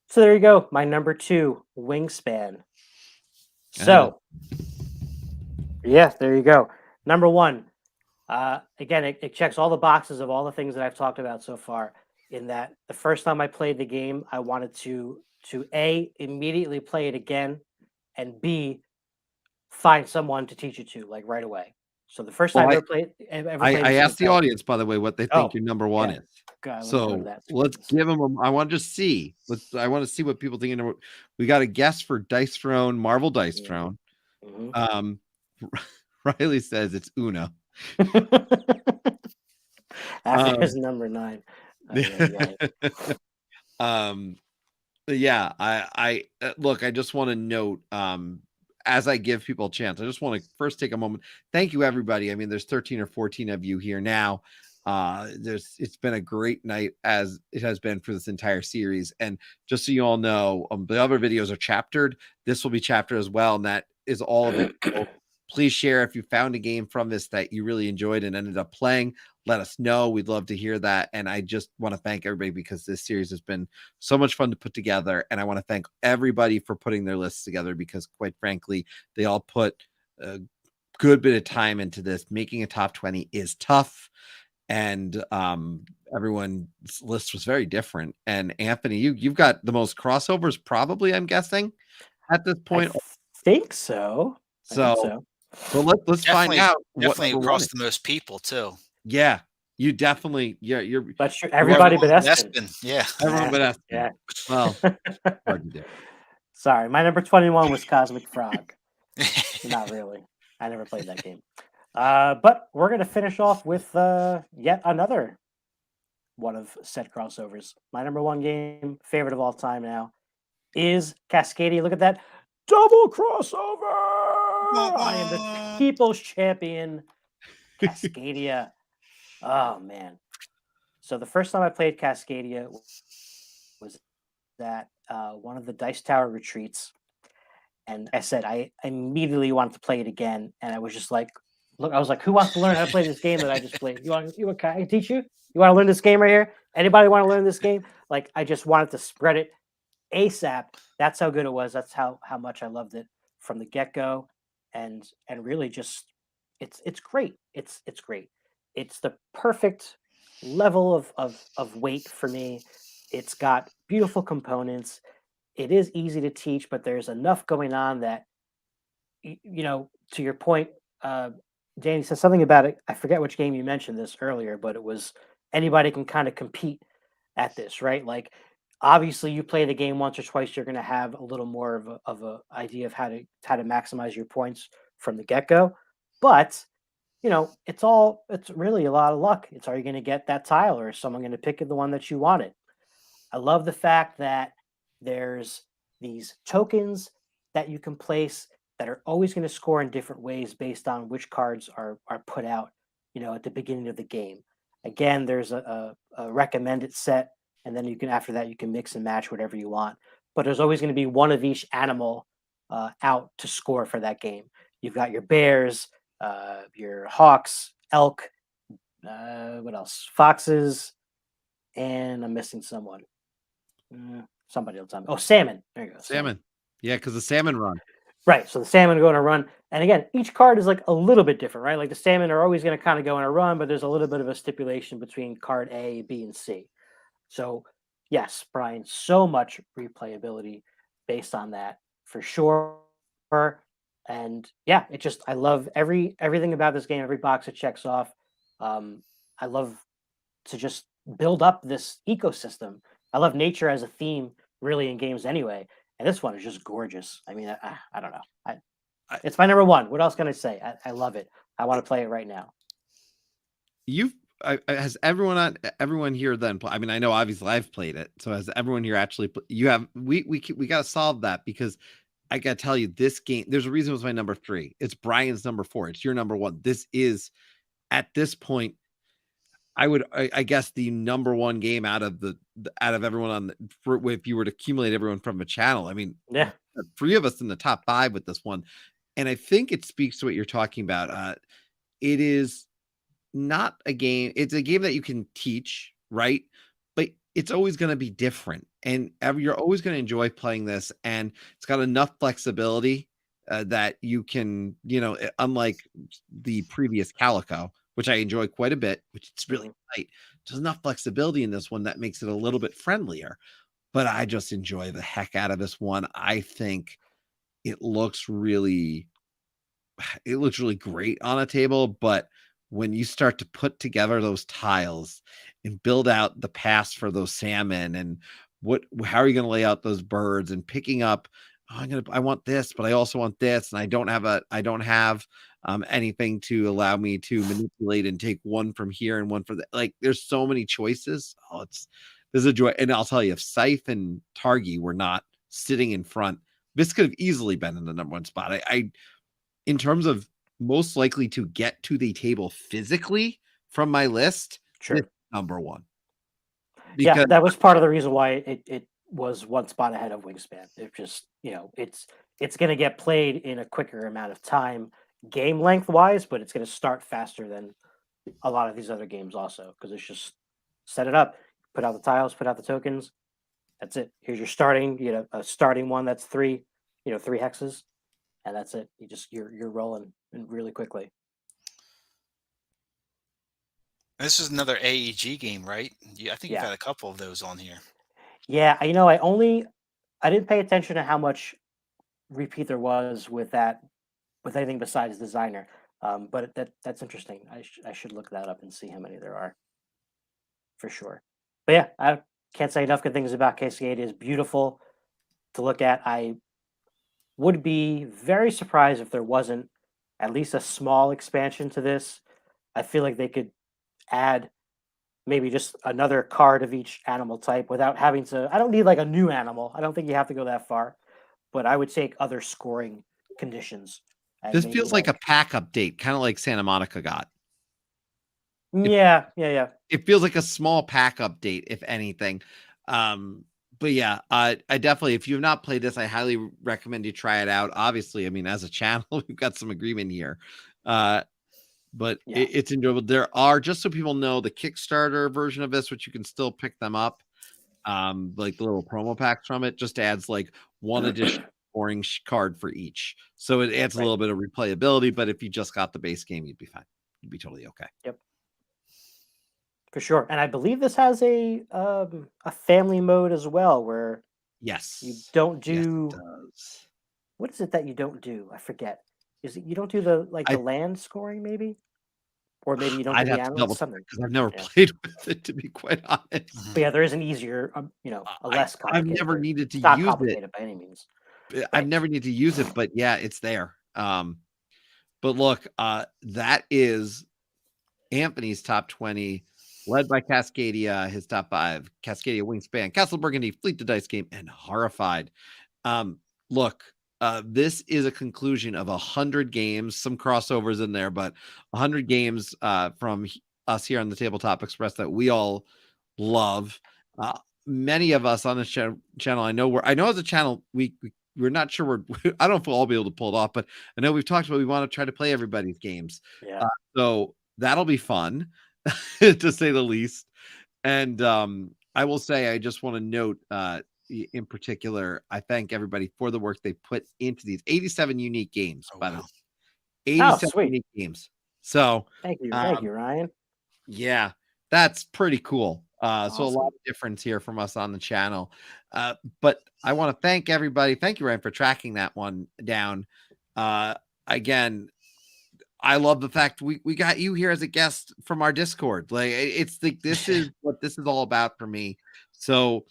So there you go. My number 2, Wingspan. So, yeah, there you go. Number 1. Again, it checks all the boxes of all the things that I've talked about so far. In that, the first time I played the game, I wanted to A, immediately play it again, and B, find someone to teach it to, like, right away. So the first time I ever played I asked the audience, by the way, what they think your number 1 is. God, so let's give them. I want to just see. I want to see what people think. We got a guess for Dice Throne, Marvel Dice Throne. Mm-hmm. Riley says it's Uno. After his number 9. Yeah. I look. I just want to note. As I give people a chance, I just want to first take a moment. Thank you, everybody. I mean, there's 13 or 14 of you here now. It's been a great night, as it has been for this entire series. And just so you all know, the other videos are chaptered. This will be chaptered as well, and that is all of it. So please share if you found a game from this that you really enjoyed and ended up playing. Let us know. We'd love to hear that. And I just want to thank everybody, because this series has been so much fun to put together. And I want to thank everybody for putting their lists together, because quite frankly, they all put a good bit of time into this. Making a top 20 is tough. And everyone's list was very different. And Anthony, you've got the most crossovers, probably, I'm guessing, at this point. I think so. So let's find out. Definitely across the most people too. Yeah, you definitely. Yeah, but everybody but Espen. Yeah, everyone but Espen. Yeah. Well, hard to do. Sorry, my number 21 was Cosmic Frog. Not really. I never played that game. But we're going to finish off with yet another one of said crossovers. My number 1 game, favorite of all time now, is Cascadia. Look at that double crossover! I am the people's champion, Cascadia. Oh, man. So the first time I played Cascadia was at one of the Dice Tower retreats. And I said I immediately wanted to play it again. And I was just like, look, I was like, who wants to learn how to play this game that I just played? Can I teach you? You want to learn this game right here? Anybody want to learn this game? Like, I just wanted to spread it ASAP. That's how good it was. That's how much I loved it from the get-go. And really just, it's great. It's great. It's the perfect level of weight for me. It's got beautiful components. It is easy to teach, but there's enough going on that, to your point, Danny said something about it. I forget which game you mentioned this earlier, but it was anybody can kind of compete at this, right? Like, obviously, you play the game once or twice, you're going to have a little more of a idea of how to maximize your points from the get-go. But it's really a lot of luck. It's, are you going to get that tile, or is someone going to pick the one that you wanted? I love the fact that there's these tokens that you can place that are always going to score in different ways based on which cards are put out, at the beginning of the game. Again, there's a recommended set, and then after that, you can mix and match whatever you want. But there's always going to be one of each animal out to score for that game. You've got your bears, your hawks, elk, what else? Foxes, and I'm missing someone. Somebody will tell me. Oh, salmon. There you go. Salmon. Yeah, because the salmon run. Right. So the salmon are going to run. And again, each card is like a little bit different, right? Like the salmon are always going to kind of go in a run, but there's a little bit of a stipulation between card A, B, and C. So yes, Brian, so much replayability based on that for sure. And yeah, I love everything about this game, every box it checks off. I love to just build up this ecosystem I love nature as a theme really in games anyway, and this one is just gorgeous. I mean, I don't know. It's my number one. What else can I say? I love it. I want to play it right now. Has everyone here then? I mean, I know obviously I've played it. So has everyone here actually? You have. We got to solve that because I got to tell you, this game. There's a reason it was my number 3. It's Brian's number 4. It's your number 1. This is at this point. I guess the number 1 game out of everyone on if you were to accumulate everyone from a channel. I mean, yeah, 3 of us in the top 5 with this one, and I think it speaks to what you're talking about. It is not a game. It's a game that you can teach, right? But it's always going to be different, and you're always going to enjoy playing this. And it's got enough flexibility that you can, unlike the previous Calico, which I enjoy quite a bit, which it's really light. There's enough flexibility in this one that makes it a little bit friendlier. But I just enjoy the heck out of this one. I think it looks really great on a table, but when you start to put together those tiles and build out the paths for those salmon and how are you going to lay out those birds and picking up, I want this, but I also want this, and I don't have anything to allow me to manipulate and take one from here and one from that. Like, there's so many choices. There's a joy. And I'll tell you, if Scythe and Targi were not sitting in front, this could have easily been in the number 1 spot. I in terms of most likely to get to the table physically from my list, sure, number 1. Because that was part of the reason why it was 1 spot ahead of Wingspan. It just, it's going to get played in a quicker amount of time, game length wise, but it's going to start faster than a lot of these other games also, because it's just set it up, put out the tiles, put out the tokens. That's it. Here's your starting, a starting one that's 3 hexes, and that's it. You're rolling really quickly. This is another AEG game, right? I think you've had a couple of those on here. Yeah, I didn't pay attention to how much repeat there was with anything besides designer. But that's interesting. I should look that up and see how many there are, for sure. But yeah, I can't say enough good things about Cascadia. It's beautiful to look at. I would be very surprised if there wasn't at least a small expansion to this. I feel like they could add maybe just another card of each animal type without having to. I don't need like a new animal. I don't think you have to go that far, but I would take other scoring conditions. This feels like a pack update, kind of like Santa Monica got. Yeah. It feels like a small pack update, if anything. But yeah, I definitely, if you've not played this, I highly recommend you try it out. Obviously, I mean, as a channel, we've got some agreement here. But it's enjoyable. There are, just so people know, the Kickstarter version of this, which you can still pick them up, like the little promo packs from it, just adds like 1 additional scoring card for each. So it adds a little bit of replayability, but if you just got the base game, you'd be fine. You'd be totally okay. Yep. For sure. And I believe this has a family mode as well, where you don't do. Yes, it does. What is it that you don't do? I forget. Is it you don't do the land scoring, maybe? Or maybe you don't do the animals, something, because I've never played with it, to be quite honest. But yeah, there is an easier, a less complicated. I've never needed to use it by any means. I've never needed to use it, but yeah, it's there. But look, that is Anthony's top 20, led by Cascadia, his top 5, Cascadia, Wingspan, Castle Burgandy, Fleet the Dice Game, and Horrified. Look, this is a conclusion of 100 games, some crossovers in there, but 100 games from us here on the Tabletop Express that we all love. Many of us on this channel, I know as a channel, we're not sure I don't know if we'll all be able to pull it off, but I know we've talked about we want to try to play everybody's games. Yeah. So that'll be fun, to say the least. And I will say, I just want to note, in particular, I thank everybody for the work they put into these 87 unique games. 87 unique games. So thank you, Ryan. Yeah, that's pretty cool. Awesome. So a lot of difference here from us on the channel. But I want to thank everybody. Thank you, Ryan, for tracking that one down. Again, I love the fact we got you here as a guest from our Discord. Like, it's like, this is what this is all about for me. So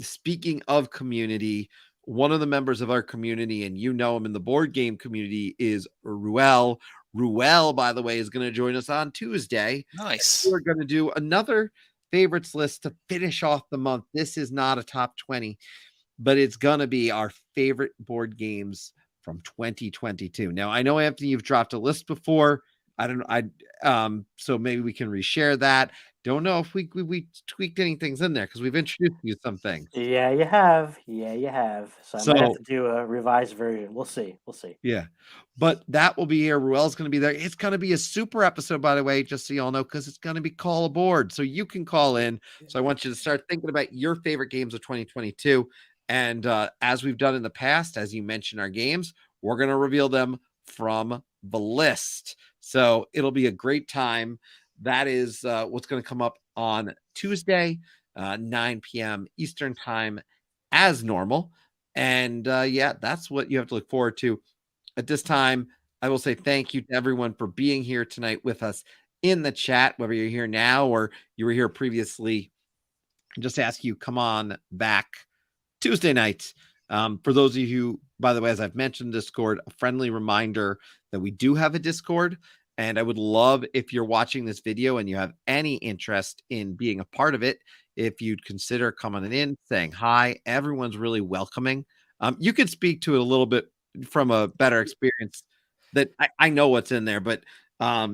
speaking of community, one of the members of our community, and you know him in the board game community, is Ruel. Ruel, by the way, is going to join us on Tuesday. Nice. We're going to do another favorites list to finish off the month. This is not a top 20, but it's going to be our favorite board games from 2022. Now, I know, Anthony, you've dropped a list before. I don't know. So maybe we can reshare that. Don't know if we tweaked any things in there because we've introduced you some things. Yeah, you have. Yeah, you have. So I might have to do a revised version. We'll see. We'll see. Yeah. But that will be here. Ruel's going to be there. It's going to be a super episode, by the way, just so you all know, because it's going to be call aboard. So you can call in. So I want you to start thinking about your favorite games of 2022. And as we've done in the past, as you mentioned our games, we're going to reveal them from the list. So it'll be a great time. That is what's going to come up on Tuesday, 9 p.m. Eastern time as normal. And yeah, that's what you have to look forward to. At this time, I will say thank you to everyone for being here tonight with us in the chat, whether you're here now or you were here previously. Just ask you, come on back Tuesday night. For those of you who, by the way, as I've mentioned, Discord, a friendly reminder that we do have a Discord. And I would love, if you're watching this video and you have any interest in being a part of it, if you'd consider coming in, saying hi. Everyone's really welcoming. You could speak to it a little bit from a better experience that I know what's in there, but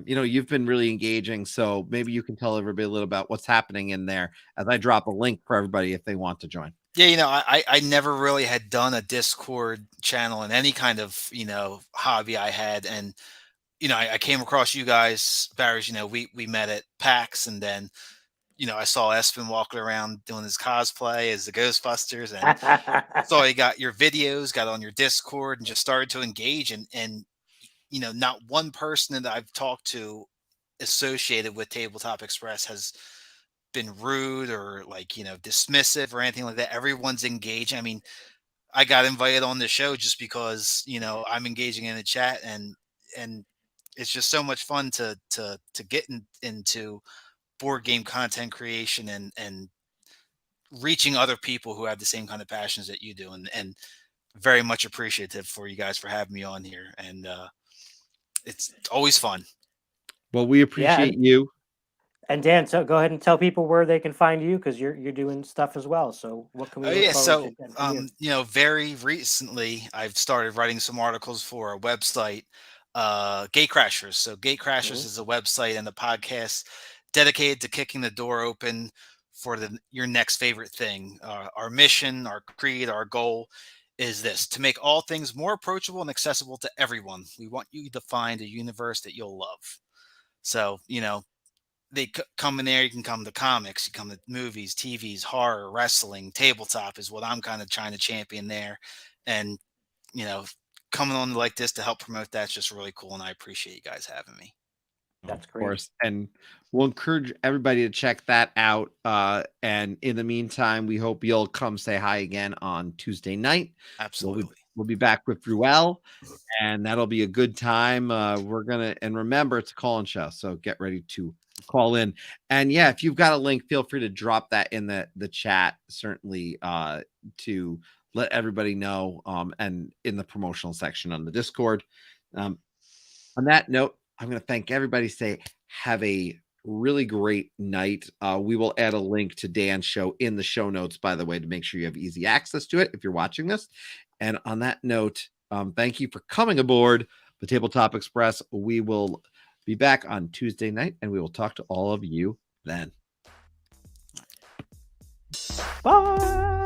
you've been really engaging. So maybe you can tell everybody a little about what's happening in there as I drop a link for everybody if they want to join. Yeah, I never really had done a Discord channel in any kind of, hobby I had. And I came across you guys, Barry's, we met at PAX, and then, I saw Espen walking around doing his cosplay as the Ghostbusters, and saw you got your videos, got on your Discord, and just started to engage. And not one person that I've talked to associated with Tabletop Express has been rude or dismissive or anything like that. Everyone's engaged. I mean, I got invited on the show just because, I'm engaging in the chat, and it's just so much fun to get into board game content creation and reaching other people who have the same kind of passions that you do, and very much appreciative for you guys for having me on here. And it's always fun. Well, we appreciate you. And Dan, so go ahead and tell people where they can find you, because you're doing stuff as well. So what can we look forward to? Very recently I've started writing some articles for a website, GateCrashers. So GateCrashers is a website and a podcast dedicated to kicking the door open for your next favorite thing. Our mission, our creed, our goal is this: to make all things more approachable and accessible to everyone. We want you to find a universe that you'll love. So, they come in there. You can come to comics, you come to movies, TVs, horror, wrestling, tabletop is what I'm kind of trying to champion there. And, coming on like this to help promote that's just really cool. And I appreciate you guys having me. That's great. Of course. And we'll encourage everybody to check that out. And in the meantime, we hope you'll come say hi again on Tuesday night. Absolutely. We'll be back with Ruel, and that'll be a good time. And remember, it's a call-in show, so get ready to call in. And yeah, if you've got a link, feel free to drop that in the chat, certainly, to let everybody know, and in the promotional section on the Discord. On that note, I'm going to thank everybody. Say have a really great night. We will add a link to Dan's show in the show notes, by the way, to make sure you have easy access to it if you're watching this. And on that note, thank you for coming aboard the Tabletop Express. We will be back on Tuesday night, and we will talk to all of you then. Bye.